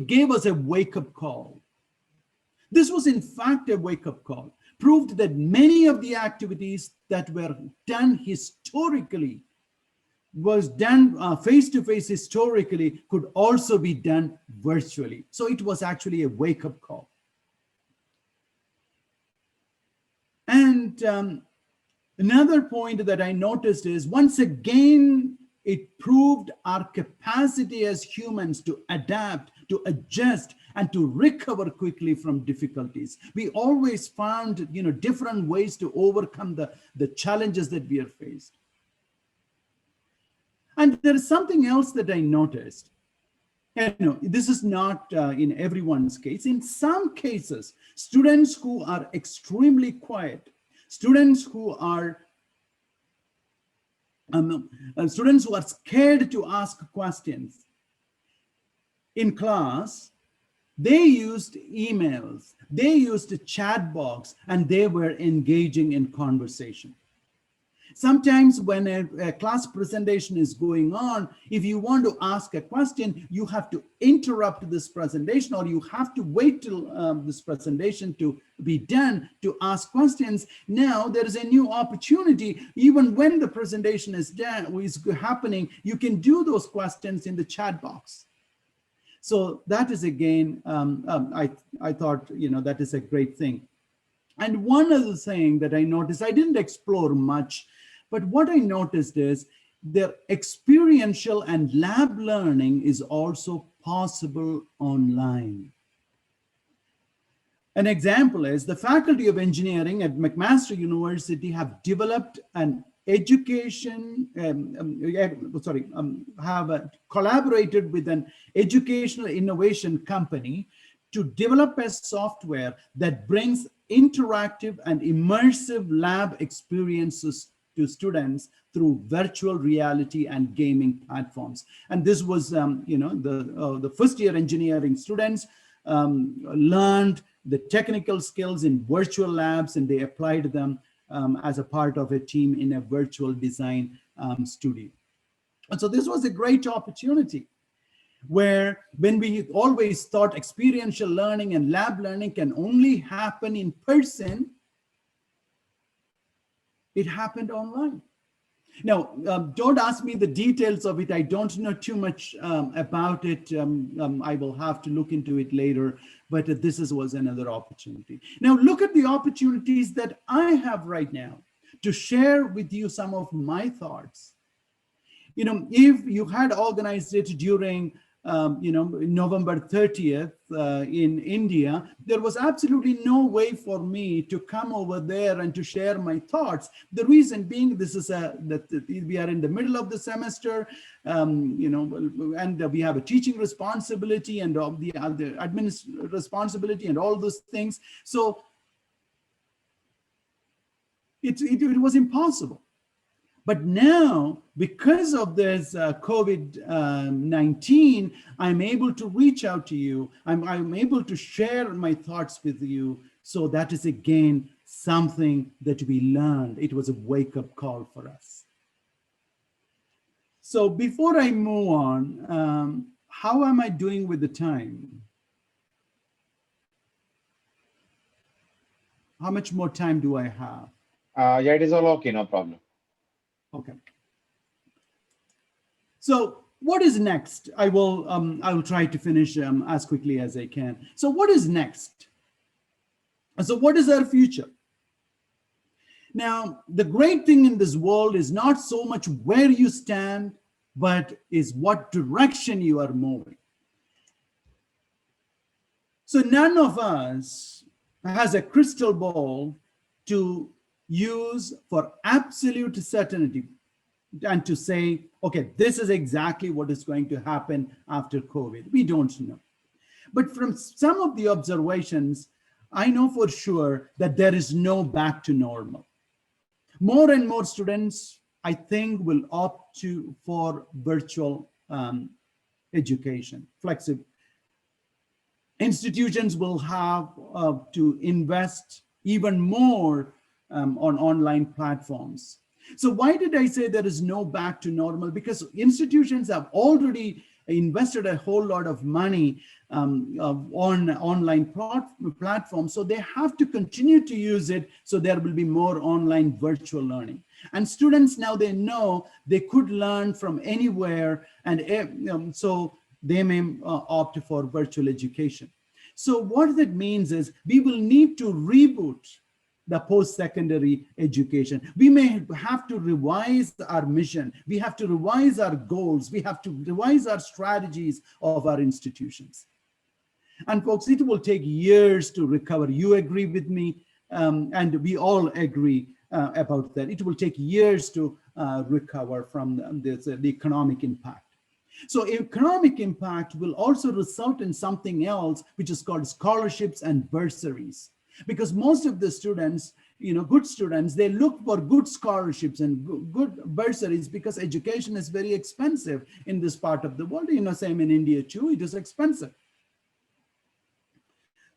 Speaker 3: gave us a wake-up call. This was in fact a wake-up call, proved that many of the activities that were done historically, was done face-to-face historically, could also be done virtually. So it was actually a wake-up call. And another point that I noticed is, once again, it proved our capacity as humans to adapt, to adjust, and to recover quickly from difficulties. We always found, different ways to overcome the challenges that we are faced. And there is something else that I noticed. This is not in everyone's case. In some cases, students who are extremely quiet, students who are scared to ask questions in class, they used emails, they used a chat box, and they were engaging in conversation. Sometimes when a class presentation is going on, if you want to ask a question, you have to interrupt this presentation, or you have to wait till this presentation to be done to ask questions. Now there is a new opportunity. Even when the presentation is done, is happening, you can do those questions in the chat box. So that is, again, I thought, that is a great thing. And one other thing that I noticed, I didn't explore much, but what I noticed is their experiential and lab learning is also possible online. An example is the Faculty of Engineering at McMaster University have developed an education, have collaborated with an educational innovation company to develop a software that brings interactive and immersive lab experiences to students through virtual reality and gaming platforms. And this was, the first year engineering students learned the technical skills in virtual labs, and they applied them as a part of a team in a virtual design studio. And so this was a great opportunity, where when we always thought experiential learning and lab learning can only happen in person, it happened online. Now, don't ask me the details of it. I don't know too much about it. I will have to look into it later, but this was another opportunity. Now, look at the opportunities that I have right now to share with you some of my thoughts. If you had organized it during November 30th in India, there was absolutely no way for me to come over there and to share my thoughts. The reason being, this is that we are in the middle of the semester, and we have a teaching responsibility and the admin responsibility and all those things. So it was impossible. But now, because of this COVID-19, I'm able to reach out to you. I'm able to share my thoughts with you. So that is, again, something that we learned. It was a wake-up call for us. So before I move on, how am I doing with the time? How much more time do I have?
Speaker 1: Yeah, it is all okay, no problem.
Speaker 3: Okay. So what is next? I will try to finish as quickly as I can. So what is next? So what is our future? Now, the great thing in this world is not so much where you stand, but is what direction you are moving. So none of us has a crystal ball to use for absolute certainty and to say, okay, this is exactly what is going to happen after COVID. We don't know. But from some of the observations, I know for sure that there is no back to normal. More and more students, I think, will opt for virtual education, flexible. Institutions will have to invest even more on online platforms. So why did I say there is no back to normal? Because institutions have already invested a whole lot of money on online platforms. So they have to continue to use it. So there will be more online virtual learning. And students now, they know they could learn from anywhere. And so they may opt for virtual education. So what that means is we will need to reboot the post-secondary education. We may have to revise our mission. We have to revise our goals. We have to revise our strategies of our institutions. And folks, it will take years to recover. You agree with me, and we all agree about that. It will take years to recover from the economic impact. So economic impact will also result in something else, which is called scholarships and bursaries. Because most of the students, good students, they look for good scholarships and good bursaries because education is very expensive in this part of the world. Same in India too, it is expensive.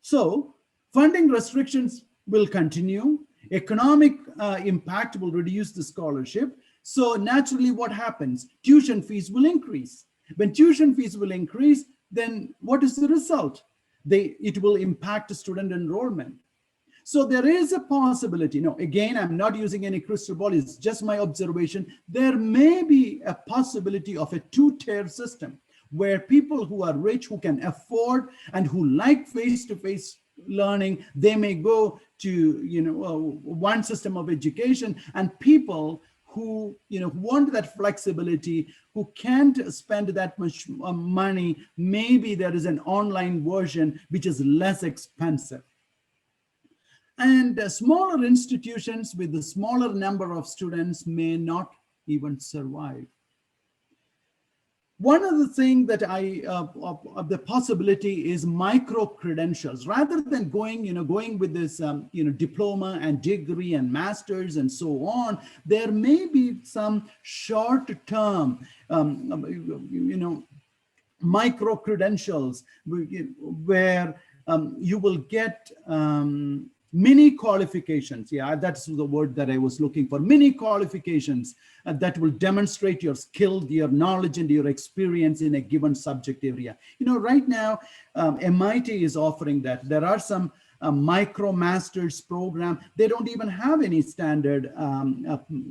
Speaker 3: So funding restrictions will continue. Economic impact will reduce the scholarship. So naturally what happens? Tuition fees will increase. When tuition fees will increase, then what is the result? It will impact student enrollment. So there is a possibility. No, again, I'm not using any crystal ball. It's just my observation. There may be a possibility of a two-tier system where people who are rich, who can afford and who like face-to-face learning, they may go to one system of education, and people who want that flexibility, who can't spend that much money, maybe there is an online version which is less expensive. And smaller institutions with a smaller number of students may not even survive. One other thing that of the possibility is micro credentials. Rather than going with this, diploma and degree and masters and so on, there may be some short term, micro credentials where you will get mini qualifications. Yeah, that's the word that I was looking for. Mini qualifications that will demonstrate your skill, your knowledge, and your experience in a given subject area. Right now, MIT is offering that. There are some micro masters program. They don't even have any standard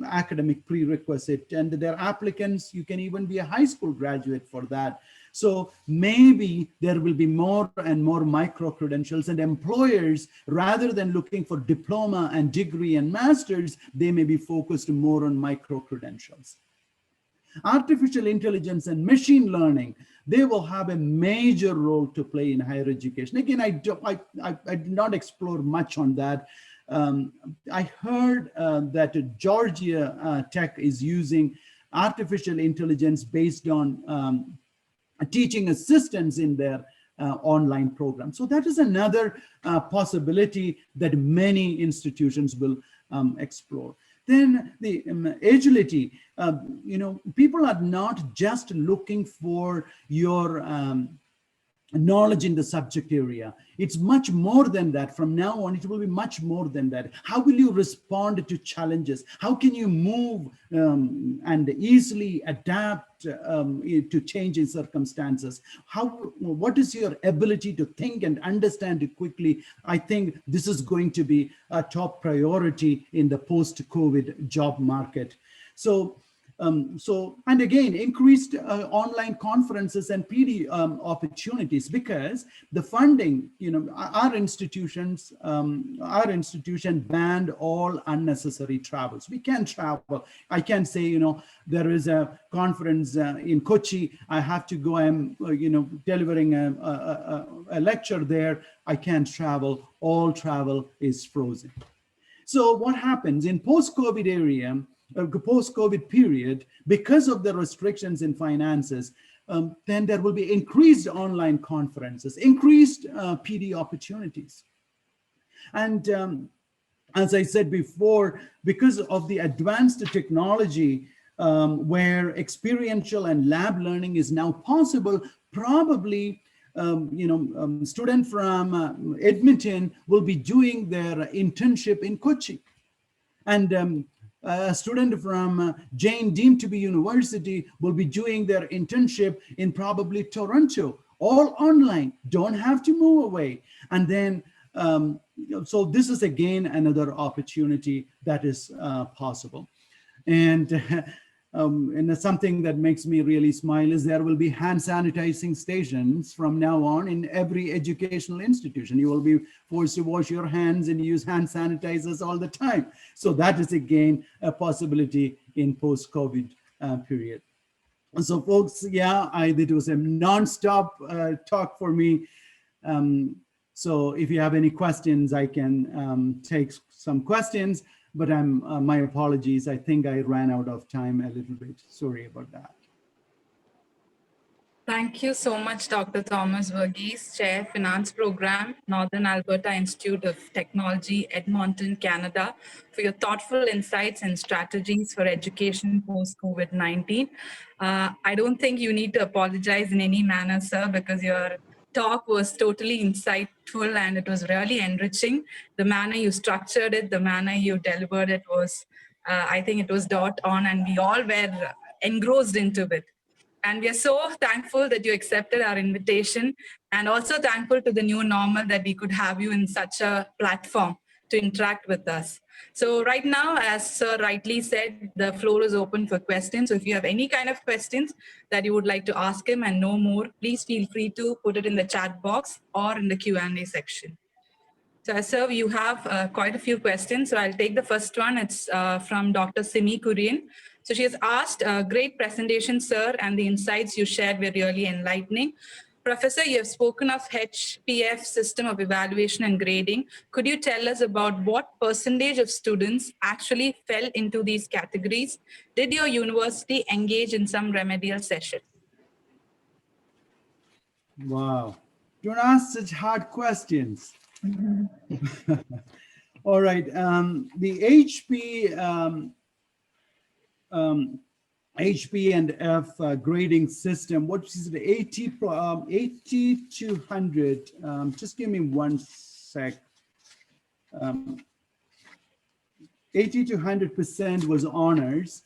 Speaker 3: academic prerequisite, and their applicants, you can even be a high school graduate for that. So maybe there will be more and more micro credentials, and employers, rather than looking for diploma and degree and masters, they may be focused more on micro credentials. Artificial intelligence and machine learning, they will have a major role to play in higher education. Again, I did not explore much on that. I heard that Georgia Tech is using artificial intelligence based on teaching assistants in their online program. So that is another possibility that many institutions will explore. Then the agility, people are not just looking for your knowledge in the subject area. It's much more than that. From now on, it will be much more than that. How will you respond to challenges? How can you move and easily adapt to changing circumstances? What is your ability to think and understand it quickly? I think this is going to be a top priority in the post-COVID job market. And again, increased online conferences and PD opportunities, because the funding, our institution banned all unnecessary travels. We can't travel. I can't say, there is a conference in Kochi, I have to go, I'm, delivering a lecture there. I can't travel. All travel is frozen. So what happens in post-COVID period, because of the restrictions in finances, then there will be increased online conferences, increased PD opportunities. And as I said before, because of the advanced technology where experiential and lab learning is now possible, probably student from Edmonton will be doing their internship in Kochi. And a student from Jane deemed to be university will be doing their internship in probably Toronto, all online, don't have to move away. And then, so this is again another opportunity that is possible. And something that makes me really smile is there will be hand sanitizing stations from now on in every educational institution. You will be forced to wash your hands and use hand sanitizers all the time. So that is again a possibility in post-COVID period. So folks, yeah, it was a non-stop talk for me. So if you have any questions, I can take some questions. But my apologies. I think I ran out of time a little bit. Sorry about that.
Speaker 2: Thank you so much, Dr. Thomas Verghese, Chair, Finance Program, Northern Alberta Institute of Technology, Edmonton, Canada, for your thoughtful insights and strategies for education post-COVID-19. I don't think you need to apologize in any manner, sir, because your talk was totally insightful and it was really enriching. The manner you structured it, the manner you delivered it was, I think it was dot on, and we all were engrossed into it. And we are so thankful that you accepted our invitation, and also thankful to the new normal that we could have you in such a platform to interact with us. So right now, as Sir rightly said, the floor is open for questions. So if you have any kind of questions that you would like to ask him and know more, please feel free to put it in the chat box or in the Q&A section. So sir, you have quite a few questions. So I'll take the first one. It's from Dr. Simi Kurian. So she has asked, great presentation, sir, and the insights you shared were really enlightening. Professor, you have spoken of HPF system of evaluation and grading. Could you tell us about what percentage of students actually fell into these categories? Did your university engage in some remedial session?
Speaker 3: Wow. Don't ask such hard questions. All right. The HP and F grading system, what is the 80 to 100? Just give me one sec. 80 to 100% was honors.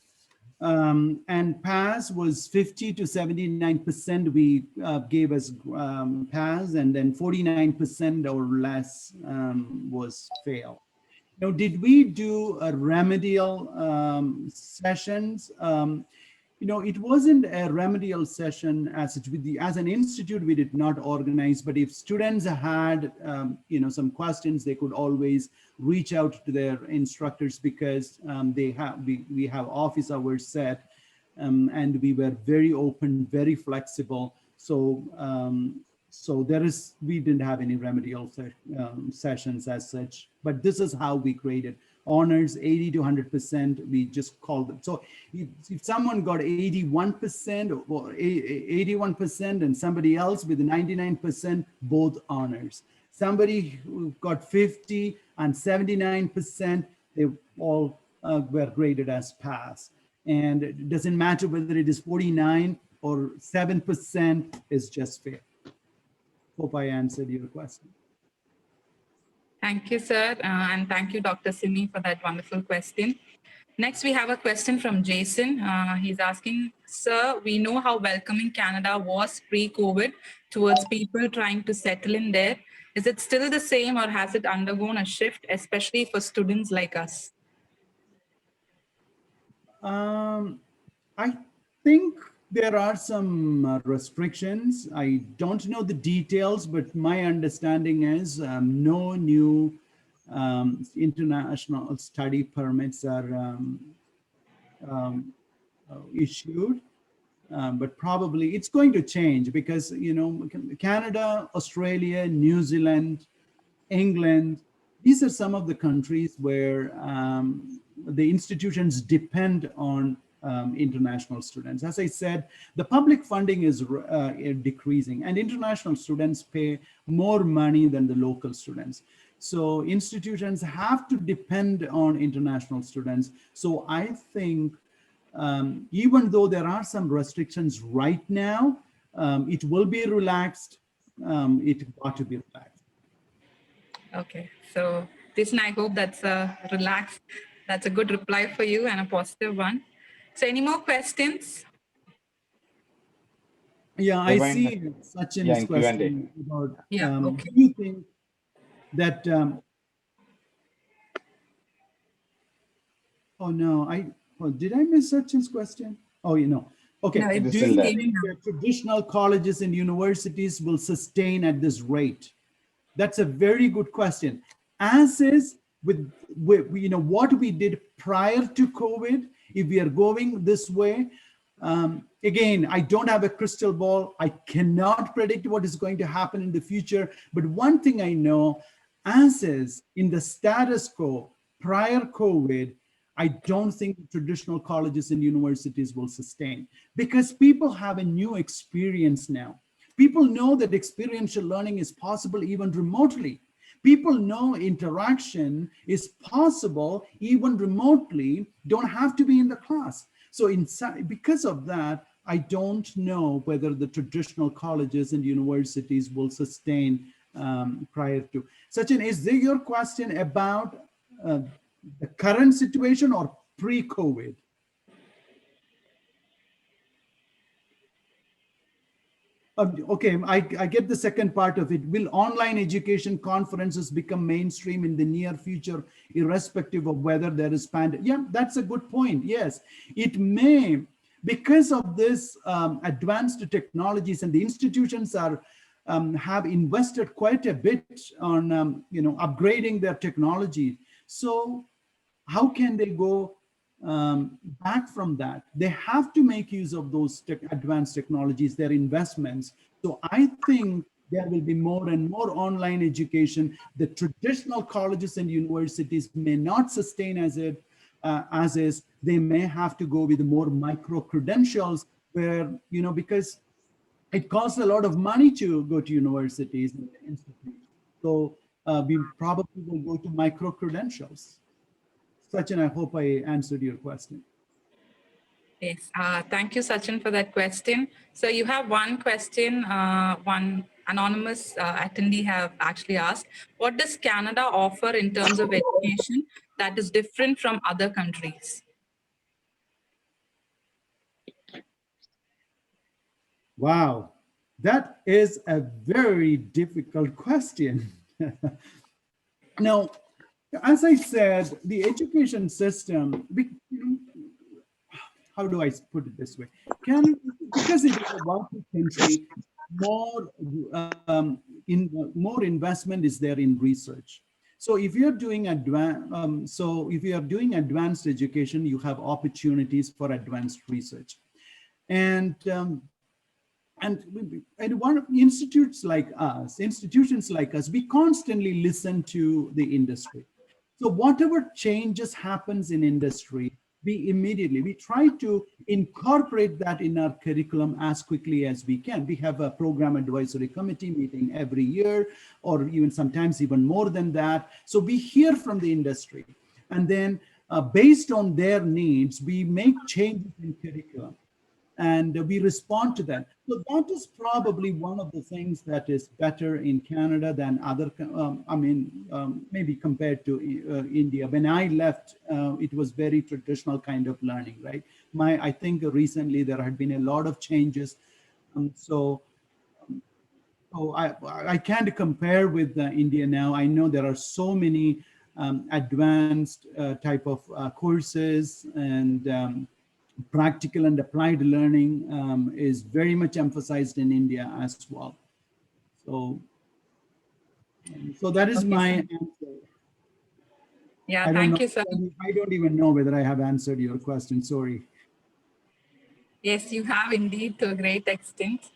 Speaker 3: And pass was 50 to 79% we gave as pass, and then 49% or less was fail. Now, did we do a remedial sessions? It wasn't a remedial session as such. As an institute, we did not organize, but if students had, some questions, they could always reach out to their instructors, because we have office hours set, and we were very open, very flexible. So we didn't have any remedial sessions as such, but this is how we graded. Honors 80 to 100%, we just called it. So if someone got 81% or 81% and somebody else with 99%, both honors. Somebody who got 50 and 79%, they all were graded as pass. And it doesn't matter whether it is 49 or 7%, is just fair. Hope I answered your question.
Speaker 2: Thank you, sir. And thank you, Dr. Simi, for that wonderful question. Next, we have a question from Jason. He's asking, sir, we know how welcoming Canada was pre-COVID towards people trying to settle in there. Is it still the same, or has it undergone a shift, especially for students like us?
Speaker 3: I think there are some restrictions. I don't know the details, but my understanding is no new international study permits are issued. But probably it's going to change, because Canada, Australia, New Zealand, England, these are some of the countries where the institutions depend on international students. As I said, the public funding is decreasing, and international students pay more money than the local students. So institutions have to depend on international students. So I think even though there are some restrictions right now, it will be relaxed. It got to be relaxed.
Speaker 2: Okay, so Jason, I hope that's that's a good reply for you and a positive one. So any more questions?
Speaker 3: Yeah, I see Sachin's question about,
Speaker 2: okay.
Speaker 3: do you think that, oh no, did I miss Sachin's question? Oh, okay.
Speaker 2: No,
Speaker 3: Do you think that traditional colleges and universities will sustain at this rate? That's a very good question. As is with what we did prior to COVID, if we are going this way, again, I don't have a crystal ball. I cannot predict what is going to happen in the future. But one thing I know, as is in the status quo prior COVID, I don't think traditional colleges and universities will sustain, because people have a new experience now. People know that experiential learning is possible even remotely. People know interaction is possible even remotely, don't have to be in the class. So because of that, I don't know whether the traditional colleges and universities will sustain prior to. Sachin, is there your question about the current situation or pre-COVID? Okay, I get the second part of it. Will online education conferences become mainstream in the near future, irrespective of whether there is pandemic? Yeah, that's a good point. Yes, it may, because of this advanced technologies, and the institutions are have invested quite a bit on upgrading their technology. So how can they go back from that? They have to make use of those advanced technologies, their investments. So I think there will be more and more online education. The traditional colleges and universities may not sustain as is. They may have to go with more micro credentials, where because it costs a lot of money to go to universities and institutes. So we probably will go to micro credentials. Sachin, I hope I answered your question.
Speaker 2: Yes, thank you, Sachin, for that question. So you have one question, one anonymous attendee have actually asked, what does Canada offer in terms of education that is different from other countries?
Speaker 3: Wow, that is a very difficult question. Now, as I said, the education system, how do I put it this way? Because it is a wealthy country, more more investment is there in research. So if you're doing if you are doing advanced education, you have opportunities for advanced research, and one of institutions like us, we constantly listen to the industry. So whatever changes happens in industry, we try to incorporate that in our curriculum as quickly as we can. We have a program advisory committee meeting every year, or even sometimes even more than that. So we hear from the industry, and then based on their needs, we make changes in curriculum, and we respond to that. So that is probably one of the things that is better in Canada than other, maybe compared to India. When I left, it was very traditional kind of learning, right? I think recently there had been a lot of changes. So I can't compare with India now. I know there are so many advanced type of courses, and practical and applied learning is very much emphasized in India as well. So that is
Speaker 2: Okay,
Speaker 3: my
Speaker 2: sir.
Speaker 3: answer.
Speaker 2: Yeah,
Speaker 3: I don't
Speaker 2: thank
Speaker 3: know.
Speaker 2: you, sir.
Speaker 3: I don't even know whether I have answered your question. Sorry.
Speaker 2: Yes, you have indeed to a great extent.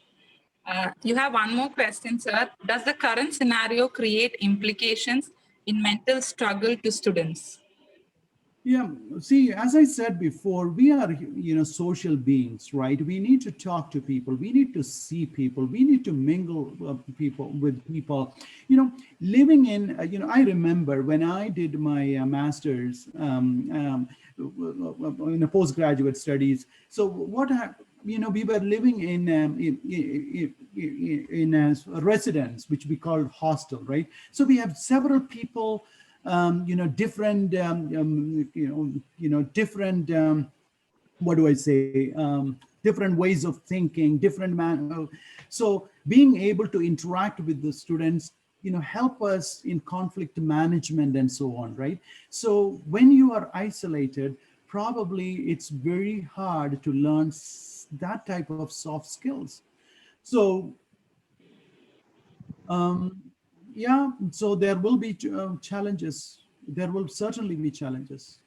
Speaker 2: You have one more question, sir. Does the current scenario create implications in mental struggle to students?
Speaker 3: Yeah, see, as I said before, we are, social beings, right? We need to talk to people. We need to see people. We need to mingle with people. Living in, I remember when I did my master's in a postgraduate studies. So we were living in a residence, which we called hostel, right? So we have several people, different, different, what do I say? Different ways of thinking, different so being able to interact with the students, help us in conflict management and so on, right? So when you are isolated, probably it's very hard to learn that type of soft skills. So yeah, so there will be challenges. There will certainly be challenges.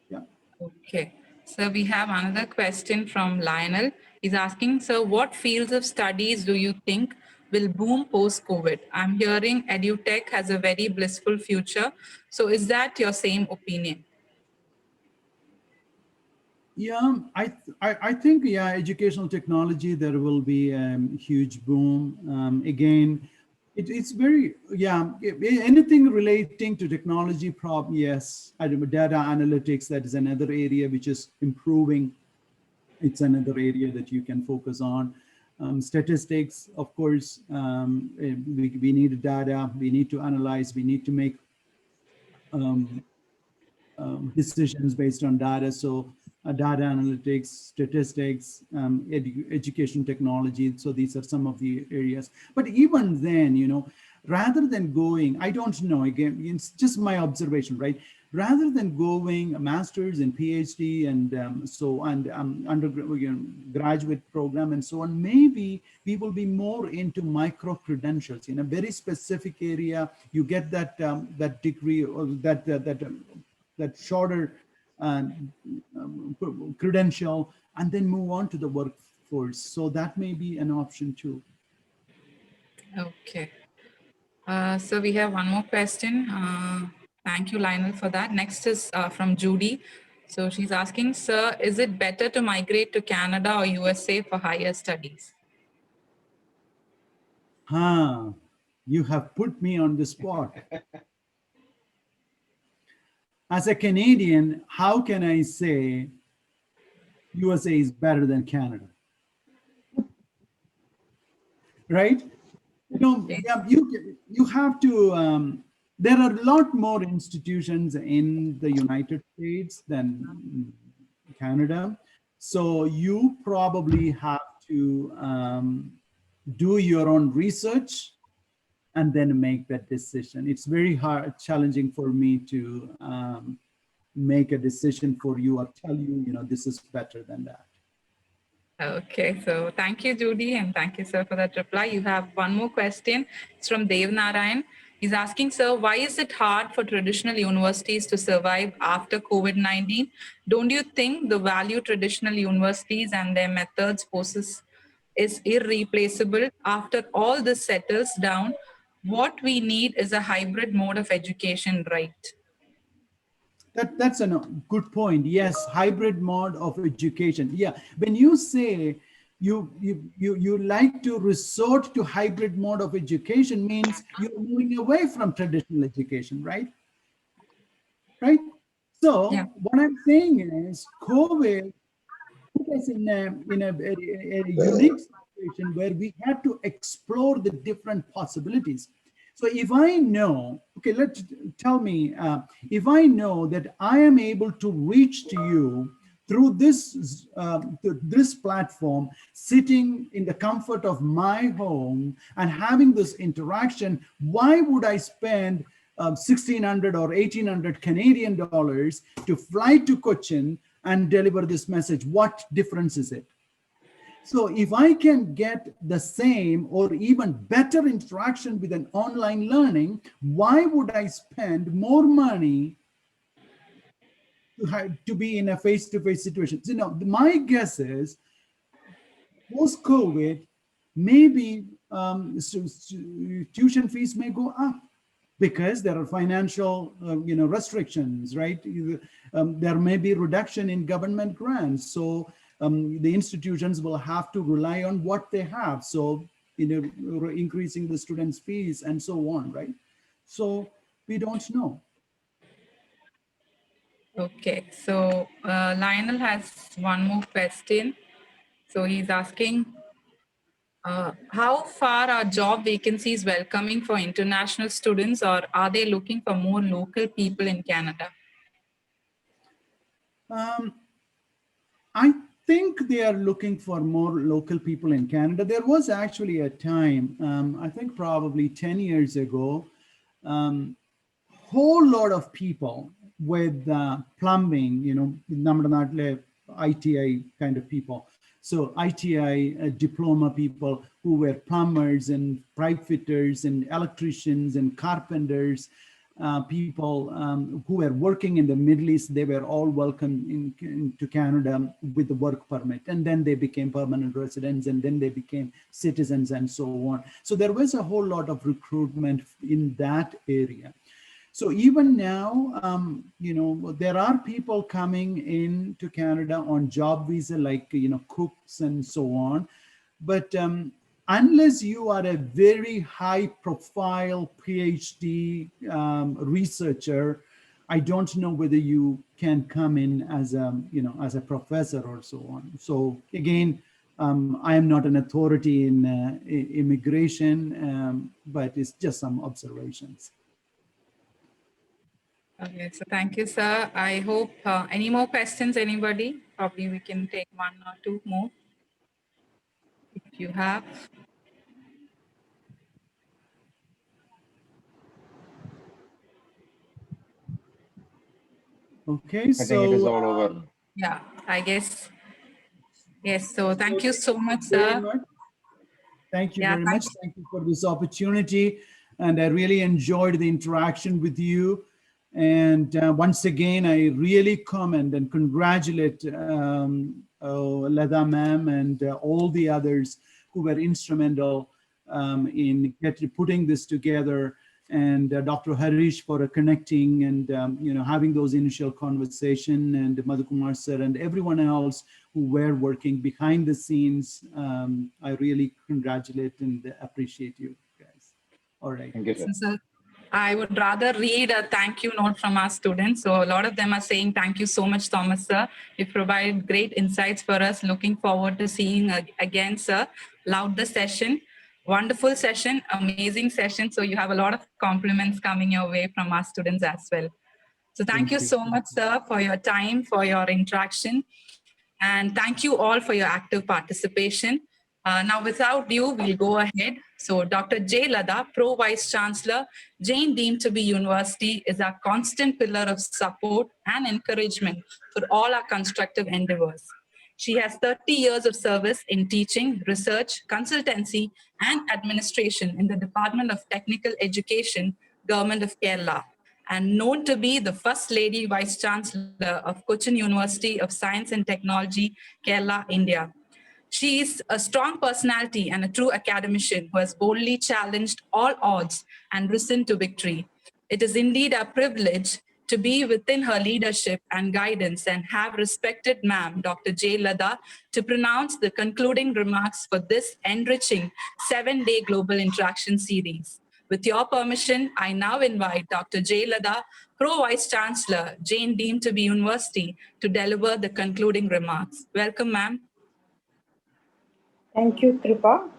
Speaker 3: Yeah.
Speaker 2: Okay. So we have another question from Lionel. He's asking, so what fields of studies do you think will boom post-COVID? I'm hearing EduTech has a very blissful future. So is that your same opinion?
Speaker 3: Yeah, I think, yeah, educational technology, there will be a huge boom. Again, it's very, yeah, anything relating to technology, yes. I remember data analytics, that is another area which is improving. It's another area that you can focus on. Statistics, of course, we need data, we need to analyze, we need to make decisions based on data. So data analytics, statistics, education technology. So these are some of the areas. But even then, rather than going, I don't know, again, it's just my observation, right? Rather than going a master's and PhD and undergraduate program and so on, maybe we will be more into micro credentials in a very specific area. You get that that degree or that shorter credential, and then move on to the workforce. So that may be an option too.
Speaker 2: Okay. So we have one more question. Thank you, Lionel, for that. Next is from Judy. So she's asking, sir, is it better to migrate to Canada or USA for higher studies?
Speaker 3: You have put me on the spot. As a Canadian, how can I say USA is better than Canada? Right? Yeah, you have to. There are a lot more institutions in the United States than Canada, so you probably have to do your own research and then make that decision. It's very hard, challenging for me to make a decision for you or tell you, this is better than that.
Speaker 2: Okay, so thank you, Judy, and thank you, sir, for that reply. You have one more question. It's from Dev Narayan. He's asking, sir, why is it hard for traditional universities to survive after COVID-19? Don't you think the value traditional universities and their methods possess is irreplaceable? After all this settles down, what we need is a hybrid mode of education, right?
Speaker 3: That's a good point. Yes, hybrid mode of education. Yeah, when you say you like to resort to hybrid mode of education, means you're moving away from traditional education, right? Right. So
Speaker 2: Yeah.
Speaker 3: what I'm saying is, COVID put us in a unique situation where we had to explore the different possibilities. So if I know, okay, tell me, if I know that I am able to reach to you through this platform, sitting in the comfort of my home and having this interaction, why would I spend 1,600 or 1,800 Canadian dollars to fly to Cochin and deliver this message? What difference is it? So if I can get the same or even better interaction with an online learning, why would I spend more money to be in a face-to-face situation? So, my guess is post-COVID, maybe tuition fees may go up because there are financial restrictions, right? There may be reduction in government grants. So the institutions will have to rely on what they have. So, increasing the students' fees and so on, right? So we don't know.
Speaker 2: Okay, so Lionel has one more question. So he's asking, how far are job vacancies welcoming for international students, or are they looking for more local people in Canada?
Speaker 3: I think they are looking for more local people in Canada. There was actually a time, I think probably 10 years ago, whole lot of people with plumbing, നമ്മുടെ നാട്ടിലെ ITI kind of people. So ITI diploma people who were plumbers and pipe fitters and electricians and carpenters, people who were working in the Middle East, they were all welcome into Canada with the work permit. And then they became permanent residents, and then they became citizens and so on. So there was a whole lot of recruitment in that area. So even now, there are people coming into Canada on job visa, like, cooks and so on. But unless you are a very high profile PhD researcher, I don't know whether you can come in as a professor or so on. So again, I am not an authority in immigration, but it's just some observations.
Speaker 2: Okay, so thank you, sir. I hope any more questions, anybody? Probably we can take one or two more if you have.
Speaker 3: Okay,
Speaker 1: I think it is all over.
Speaker 2: Yeah, I guess. Yes, so thank you so much,
Speaker 3: very
Speaker 2: sir.
Speaker 3: much. Thank you
Speaker 2: Yeah,
Speaker 3: very much. Thank you for this opportunity. And I really enjoyed the interaction with you. And once again, I really comment and congratulate Leda ma'am and all the others who were instrumental in putting this together. and Dr. Harish for connecting and having those initial conversation, and Madhukumar sir and everyone else who were working behind the scenes. I really congratulate and appreciate you guys. All right.
Speaker 1: Thank you, sir.
Speaker 2: So I would rather read a thank you note from our students. So a lot of them are saying, thank you so much, Thomas, sir. You provide great insights for us. Looking forward to seeing again, sir. Loved the session. Wonderful session, amazing session. So you have a lot of compliments coming your way from our students as well. So thank you so much, sir, for your time, for your interaction. And thank you all for your active participation. Now, without you, we'll go ahead. So Dr. J. Lada, Pro Vice Chancellor, Jain deemed to be University, is our constant pillar of support and encouragement for all our constructive endeavors. She has 30 years of service in teaching, research, consultancy, and administration in the Department of Technical Education, Government of Kerala, and known to be the First Lady Vice Chancellor of Cochin University of Science and Technology, Kerala, India. She is a strong personality and a true academician who has boldly challenged all odds and risen to victory. It is indeed a privilege to be within her leadership and guidance and have respected ma'am, Dr. J. Lada, to pronounce the concluding remarks for this enriching 7-day global interaction series. With your permission, I now invite Dr. J. Lada, Pro Vice Chancellor, Jain deemed to be University, to deliver the concluding remarks. Welcome, ma'am.
Speaker 5: Thank you, Kripa.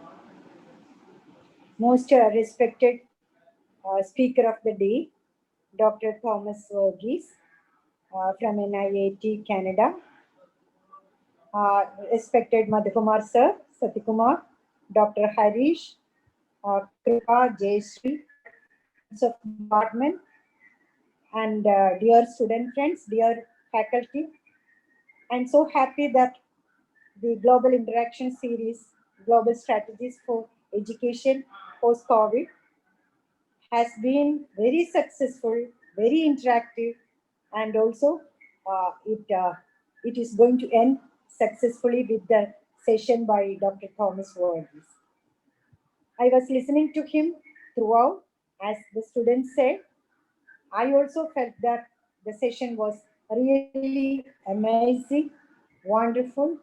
Speaker 5: Most respected speaker of the day, Dr. Thomas Verghese from NIAT, Canada. Respected Madhukumar sir, Satikumar, Dr. Harish, Kripa, Jayashree, of department, and dear student friends, dear faculty. I'm so happy that the Global Interaction Series, Global Strategies for Education Post-COVID, has been very successful, very interactive, and also it is going to end successfully with the session by Dr. Thomas Verghese. I was listening to him throughout, as the students said. I also felt that the session was really amazing, wonderful,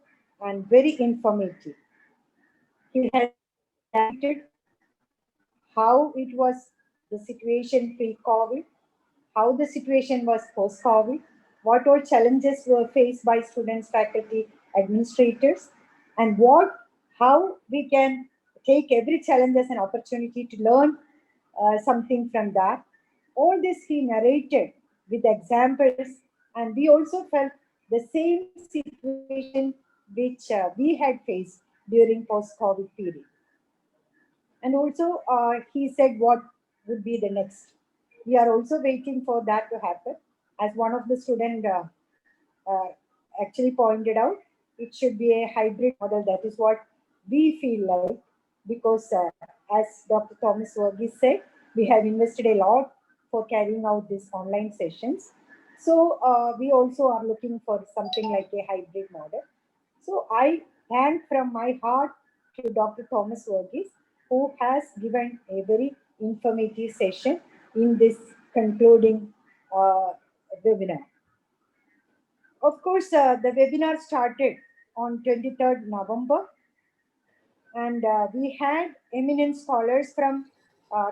Speaker 5: and very informative. He has highlighted how it was the situation pre-COVID, how the situation was post-COVID, what all challenges were faced by students, faculty, administrators, and how we can take every challenge as an opportunity to learn something from that. All this he narrated with examples, and we also felt the same situation which we had faced during post-COVID period. And also he said what would be the next. We are also waiting for that to happen. As one of the students uh, actually pointed out, it should be a hybrid model. That is what we feel like, because as Dr. Thomas Verghese said, we have invested a lot for carrying out these online sessions. So we also are looking for something like a hybrid model. So I thank from my heart to Dr. Thomas Verghese, who has given a very informative session in this concluding webinar. Of course, the webinar started on 23rd November, and we had eminent scholars from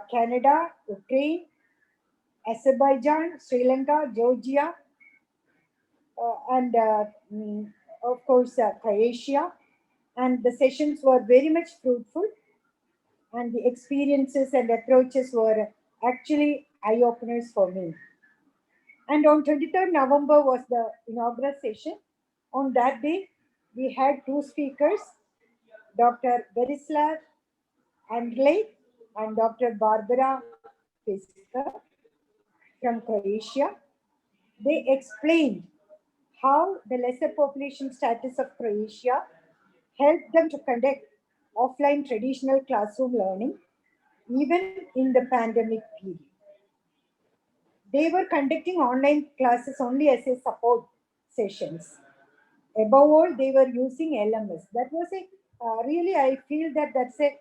Speaker 5: Canada, Ukraine, Azerbaijan, Sri Lanka, Georgia, and of course, Croatia. And the sessions were very much fruitful, and the experiences and approaches were actually eye-openers for me. And on 23rd November was the inaugural session. On that day, we had two speakers, Dr. Berislav Andlej and Dr. Barbara Fisker from Croatia. They explained how the lesser population status of Croatia helped them to conduct offline traditional classroom learning even in the pandemic period. They were conducting online classes only as a support sessions. Above all, they were using LMS. That was a really, I feel that that's a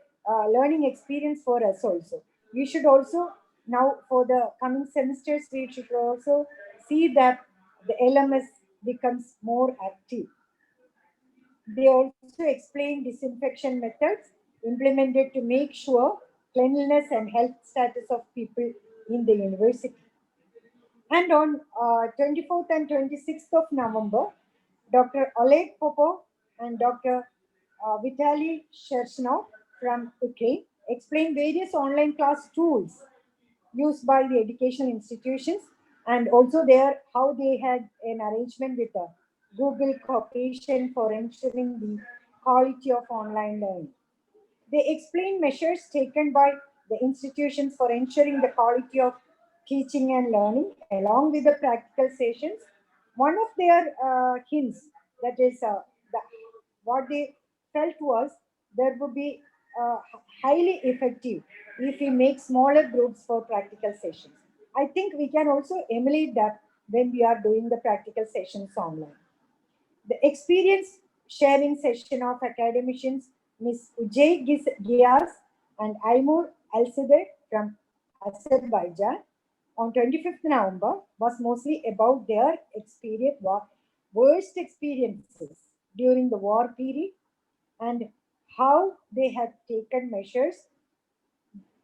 Speaker 5: learning experience for us also. We should also Now for the coming semesters, we should also see that the LMS becomes more active. They also explain disinfection methods implemented to make sure cleanliness and health status of people in the university. And on 24th and 26th of November, Dr. Oleg Popov and Dr. Vitaly Shershnov from Ukraine explained various online class tools used by the educational institutions, and also there how they had an arrangement with the Google cooperation for ensuring the quality of online learning. They explain measures taken by the institutions for ensuring the quality of teaching and learning along with the practical sessions. One of their hints, that is the, what they felt was there would be highly effective if we make smaller groups for practical sessions. I think we can also emulate that when we are doing the practical sessions online. The experience sharing session of academicians Ms. Ujay Gias and Aymur Alcider from Azerbaijan on 25th November was mostly about their experience, worst experiences during the war period, and how they have taken measures.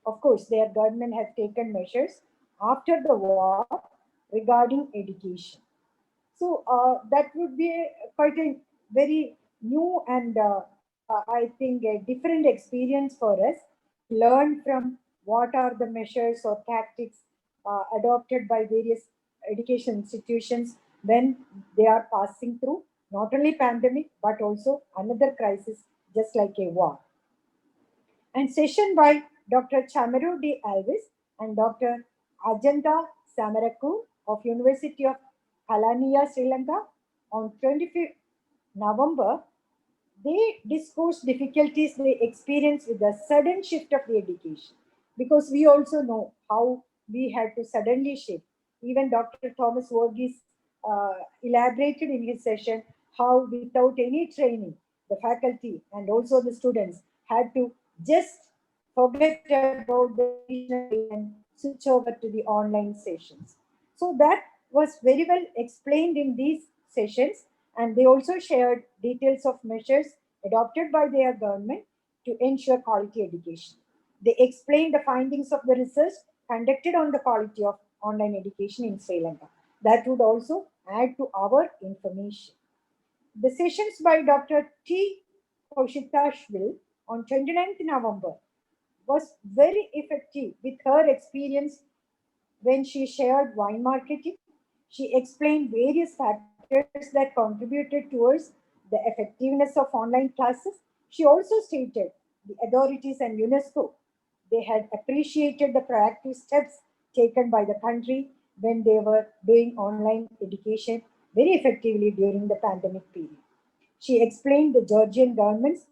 Speaker 5: Of course, their government have taken measures after the war regarding education. So that would be quite a very new and I think a different experience for us to learn from what are the measures or tactics adopted by various education institutions when they are passing through not only pandemic but also another crisis just like a war. And session by Dr. Chamaru D. Alvis and Dr. Ajanta Samaraku of University of Kalania, Sri Lanka on 25th November. They discuss difficulties they experience with the sudden shift of the education, because we also know how we had to suddenly shift. Even Dr. Thomas Verghese elaborated in his session how without any training the faculty and also the students had to just forget about the traditional way and switch over to the online sessions. So that was very well explained in these sessions, and they also shared details of measures adopted by their government to ensure quality education. They explained the findings of the research conducted on the quality of online education in Sri Lanka. That would also add to our information. The sessions by Dr. T. Kaushitashvili on 29th November was very effective with her experience when she shared wine marketing. She explained various factors that contributed towards the effectiveness of online classes. She also stated the authorities and UNESCO, they had appreciated the proactive steps taken by the country when they were doing online education very effectively during the pandemic period. She explained the Georgian government's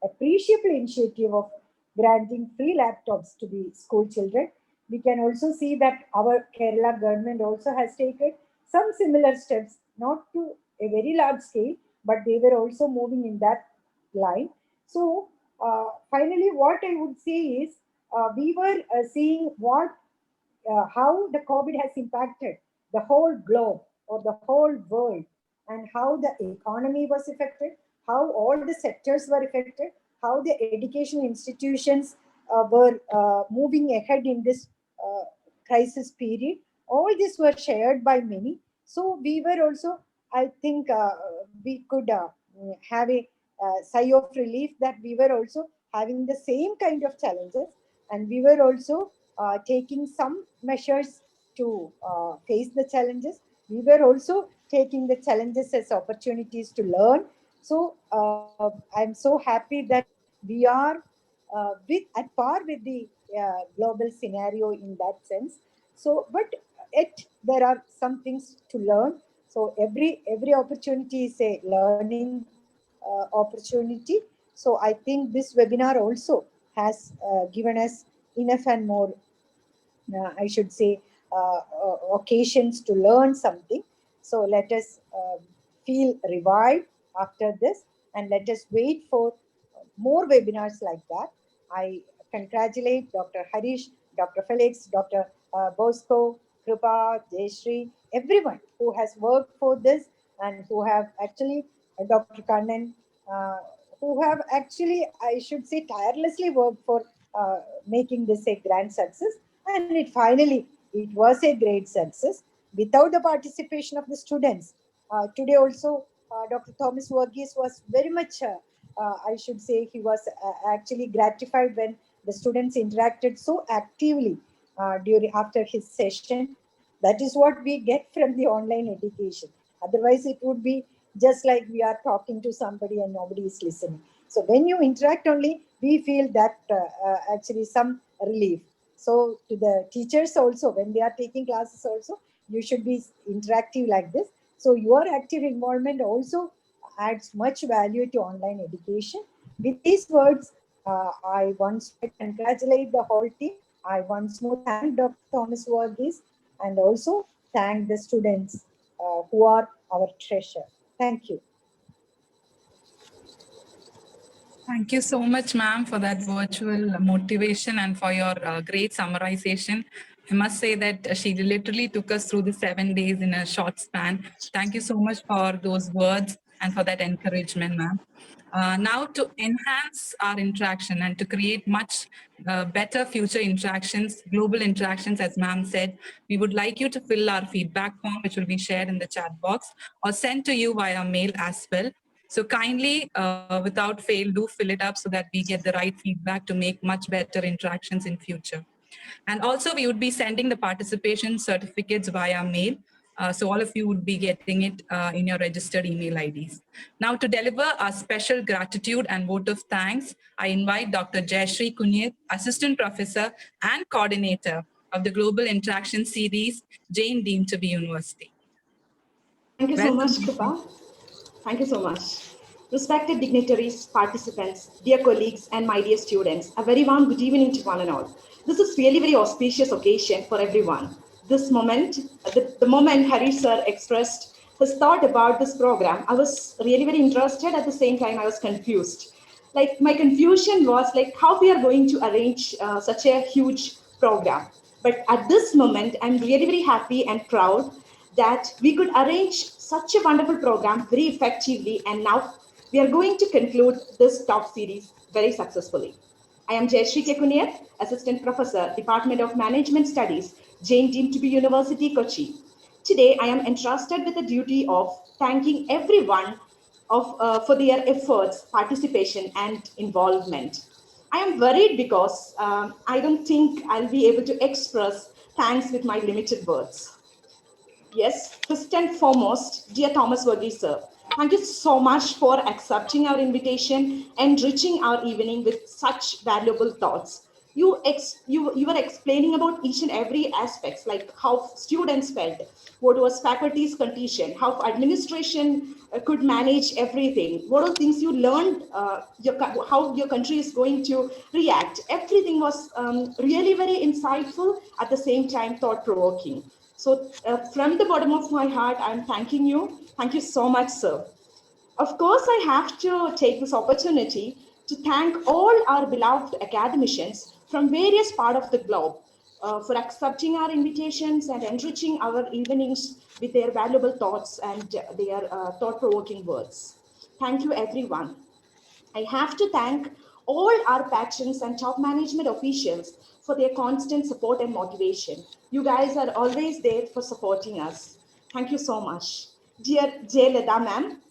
Speaker 5: appreciable initiative of granting free laptops to the school children. We can also see that our Kerala government also has taken some similar steps, not to a very large scale, but they were also moving in that line. So, finally, what I would say is we were seeing what how the COVID has impacted the whole globe or the whole world, and how the economy was affected, how all the sectors were affected, how the education institutions were moving ahead in this uh, crisis period. All this were shared by many. So we were also, I think, we could have a sigh of relief that we were also having the same kind of challenges, and we were also taking some measures to face the challenges. We were also taking the challenges as opportunities to learn. So I'm so happy that we are at par with the global scenario in that sense. So, but it there are some things to learn. So every opportunity is a learning opportunity. So I think this webinar also has given us enough and more, I should say, occasions to learn something. So let us feel revived after this, and let us wait for more webinars like that. I congratulate Dr. Harish, Dr. Felix, Dr. Bosco, Krupa, Jayashree, everyone who has worked for this and who have actually, Dr. Kannan, uh, who have actually, I should say, tirelessly worked for making this a grand success. And it was a great success without the participation of the students. Today also, Dr. Thomas Verghese was very much, I should say, he was actually gratified when the students interacted so actively during after his session. That is what we get from the online education. Otherwise, it would be just like we are talking to somebody and nobody is listening. So when you interact only, we feel that actually some relief. So to the teachers also, when they are taking classes also, you should be interactive like this. So your active involvement also adds much value to online education. With these words, I once more congratulate the whole team. I once more thank Dr. Thomas Verghese and also thank the students who are our treasure. Thank you.
Speaker 2: Thank you so much, ma'am, for that virtual motivation and for your great summarization. I must say that she literally took us through the 7 days in a short span. Thank you so much for those words and for that encouragement, ma'am. Now, to enhance our interaction and to create much better future interactions, global interactions, as ma'am said, we would like you to fill our feedback form, which will be shared in the chat box or sent to you via mail as well. So kindly, without fail, do fill it up so that we get the right feedback to make much better interactions in future. And also, we would be sending the participation certificates via mail. So all of you would be getting it in your registered email IDs. Now, to deliver our special gratitude and vote of thanks, I invite Dr. Jayashree Kunyat, Assistant Professor and Coordinator of the Global Interaction Series, Jain deemed to be University.
Speaker 6: Thank you so
Speaker 2: Welcome.
Speaker 6: much, Krupa. Thank you so much. Respected dignitaries, participants, dear colleagues, and my dear students, a very warm good evening to one and all. This is really very auspicious occasion for everyone. This moment, the moment Harish sir expressed his thought about this program, I was really very interested. At the same time, I was confused. Like my confusion was like how we are going to arrange such a huge program. But at this moment, I'm really very happy and proud that we could arrange such a wonderful program very effectively. And now we are going to conclude this top series very successfully. I am Jayashree Kekuniyat, Assistant Professor, Department of Management Studies, Jain deemed to be University, Kochi. Today, I am entrusted with the duty of thanking everyone for their efforts, participation, and involvement. I am worried because I don't think I'll be able to express thanks with my limited words. Yes, first and foremost, dear Thomas Verghese sir, thank you so much for accepting our invitation and enriching our evening with such valuable thoughts. You were explaining about each and every aspects, like how students felt, what was faculty's condition, how administration could manage everything, what are things you learned, how your country is going to react. Everything was really very insightful, at the same time thought-provoking. So from the bottom of my heart, I'm thanking you. Thank you so much, sir. Of course, I have to take this opportunity to thank all our beloved academicians from various parts of the globe for accepting our invitations and enriching our evenings with their valuable thoughts and their thought-provoking words. Thank you, everyone. I have to thank all our patrons and top management officials for their constant support and motivation. You guys are always there for supporting us. Thank you so much. Dear J. Leda ma'am,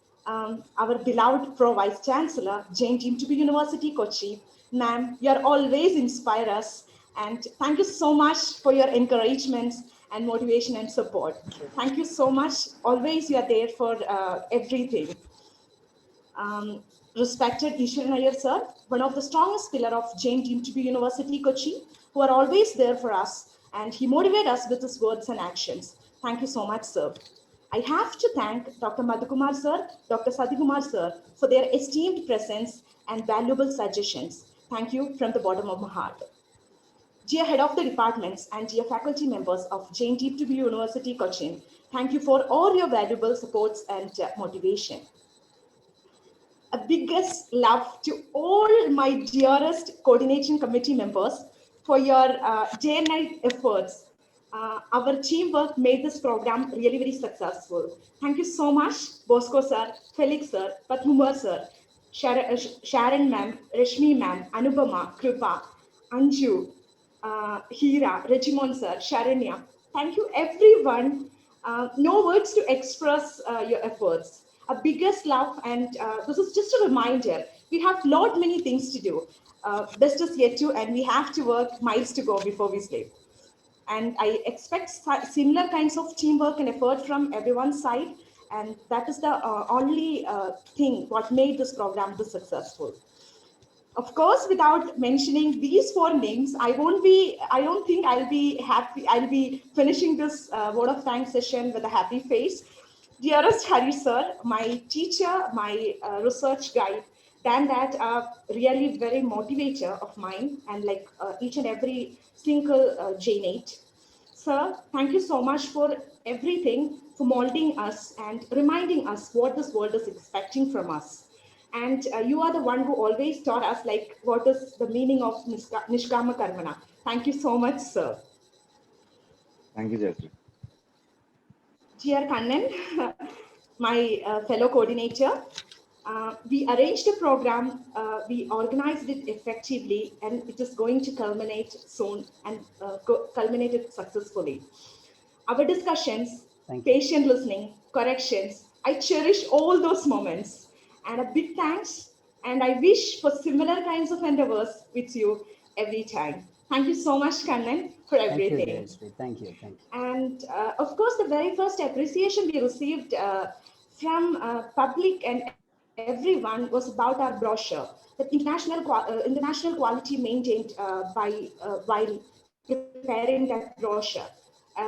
Speaker 6: our beloved Pro Vice Chancellor, Jain deemed to be University, Kochi. Ma'am, you are always inspire us. And thank you so much for your encouragements and motivation and support. Thank you so much. Always you are there for everything. Respected Ishwar Nair sir, one of the strongest pillar of Jain deemed to be University, Kochi, who are always there for us, and he motivated us with his words and actions. Thank you so much, sir. I have to thank Dr. Madhukumar sir, Dr. Sadikumar sir for their esteemed presence and valuable suggestions. Thank you from the bottom of my heart. Dear head of the departments and dear faculty members of Jain deemed to be University, Cochin, thank you for all your valuable supports and motivation. A biggest love to all my dearest coordinating committee members for your day and night efforts. Our teamwork made this program really very successful. Thank you so much, Bosco sir, Felix sir, Patmumar sir, Sharon ma'am, Rashmi ma'am, Anubama, Kripa, Anju, Hira, Regimon sir, Sharanya. Thank you everyone. No words to express your efforts. Our biggest love, and this is just a reminder. We have lot many things to do. Best is yet to, and we have to work miles to go before we sleep. And I expect similar kinds of teamwork and effort from everyone's side. And that is the only thing what made this program this successful. Of course, without mentioning these four names, I don't think I'll be happy. I'll be finishing this word of thanks session with a happy face. Dearest Hari sir, my teacher, my research guide, than that, really very motivator of mine, and like each and every single JNate. Sir, thank you so much for everything, for molding us and reminding us what this world is expecting from us. And you are the one who always taught us like what is the meaning of Nishkama Karmana. Thank you so much, sir.
Speaker 1: Thank you, Jayashree.
Speaker 6: Dear Kannan, my fellow coordinator, we arranged a program, we organized it effectively, and it is going to culminate soon and culminate it successfully. Our discussions, patient listening, corrections, I cherish all those moments. And a big thanks, and I wish for similar kinds of endeavors with you every time. Thank you so much, Kannan, for everything.
Speaker 4: Thank you, thank you.
Speaker 6: And of course, the very first appreciation we received from public and everyone was about our brochure, the international quality maintained while preparing that brochure.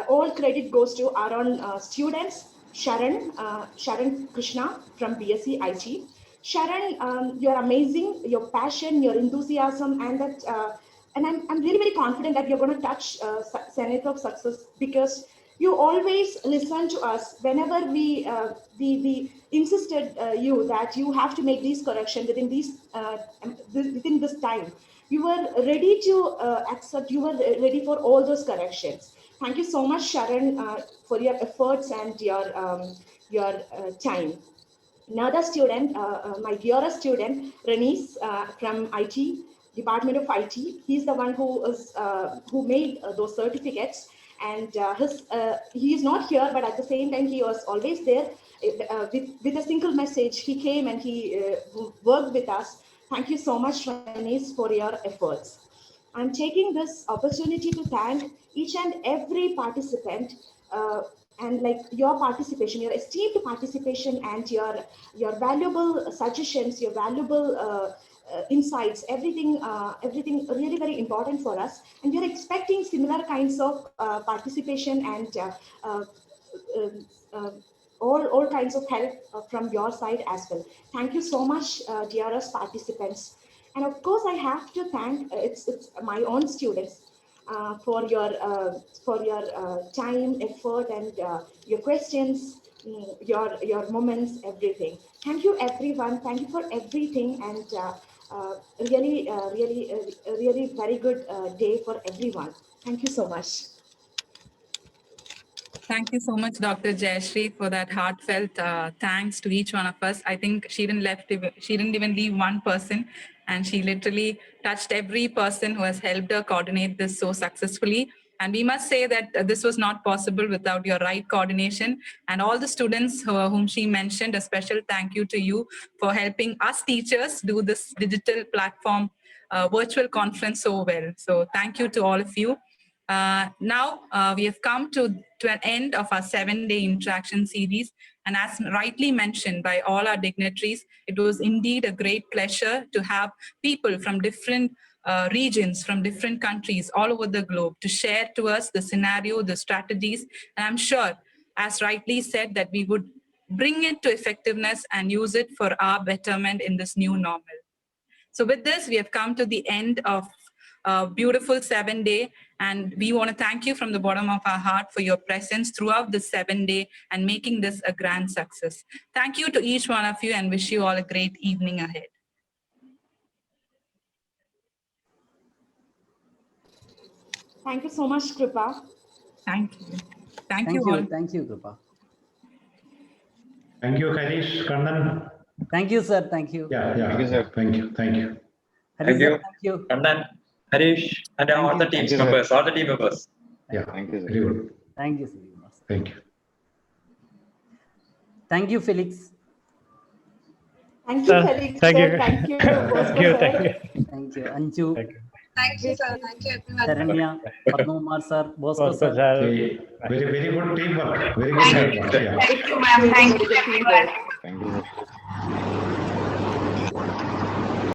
Speaker 6: All credit goes to our own students, Sharan Krishna from BSc IT. Sharon, you're amazing, your passion, your enthusiasm, and that. And I'm really very confident that you're going to touch Senate of Success, because you always listen to us whenever we insisted you that you have to make these corrections within within this time. You were ready to accept. You were ready for all those corrections. Thank you so much, Sharon, for your efforts and your time. Another student, my dearest student, Renis from IT, Department of IT. He's the one who made those certificates, and he is not here, but at the same time he was always there with a single message. He came and he worked with us. Thank you so much, Renis, for your efforts. I'm taking this opportunity to thank each and every participant. And like your participation, your esteemed participation, and your valuable suggestions, your valuable insights, everything really very important for us. And we are expecting similar kinds of participation and uh, uh, all kinds of help from your side as well. Thank you so much, dearest participants. And of course, I have to thank it's my own students for your time, effort, and your questions, your moments, everything. Thank you, everyone. Thank you for everything, and really very good day for everyone. Thank you so much.
Speaker 2: Thank you so much, Dr. Jayashree, for that heartfelt thanks to each one of us. I think she didn't even leave one person, and she literally touched every person who has helped her coordinate this so successfully. And we must say that this was not possible without your right coordination. And all the students whom she mentioned, a special thank you to you for helping us teachers do this digital platform virtual conference so well. So thank you to all of you. Now we have come to an end of our 7-day interaction series. And as rightly mentioned by all our dignitaries, it was indeed a great pleasure to have people from different regions, from different countries all over the globe to share to us the scenario, the strategies. And I'm sure, as rightly said, that we would bring it to effectiveness and use it for our betterment in this new normal. So with this, we have come to the end of a beautiful 7-day, and we want to thank you from the bottom of our heart for your presence throughout this 7-day and making this a grand success. Thank you to each one of you, and wish you all a great evening ahead.
Speaker 6: Thank you so much, Kripa.
Speaker 2: Thank you. Thank you all.
Speaker 4: Thank you, Kripa.
Speaker 7: Thank you, Harish, Kannan.
Speaker 4: Thank you, sir. Thank you.
Speaker 7: Yeah,
Speaker 1: Thank you,
Speaker 7: yeah.
Speaker 1: sir.
Speaker 7: Thank you. Thank you.
Speaker 4: Harish,
Speaker 8: Thank you.
Speaker 4: sir, thank you.
Speaker 8: Kannan, Harish, and
Speaker 4: Thank
Speaker 8: all
Speaker 4: you.
Speaker 8: the team
Speaker 1: Thank you, sir.
Speaker 8: members, all the team members.
Speaker 7: Yeah,
Speaker 1: Thank you, sir.
Speaker 7: very good.
Speaker 4: Thank you, sir.
Speaker 7: Thank you.
Speaker 4: Thank you, Felix.
Speaker 6: Thank you, Felix.
Speaker 9: Thank you.
Speaker 6: Sir. Thank you,
Speaker 9: Thank you.
Speaker 6: Bosco,
Speaker 9: Thank
Speaker 6: sir.
Speaker 9: you.
Speaker 4: Thank you, Anju,
Speaker 9: Thank you.
Speaker 10: Thank you, sir. Thank you, everyone.
Speaker 4: Sharanya, Padmumar, sir, Bosco,
Speaker 9: Bosco,
Speaker 4: sir.
Speaker 9: sir.
Speaker 7: Okay. Very good teamwork. Very good
Speaker 10: Thank
Speaker 7: teamwork.
Speaker 10: you.
Speaker 7: Yeah.
Speaker 10: Thank you, ma'am. Thank you.
Speaker 6: Teamwork.
Speaker 1: Thank you, sir.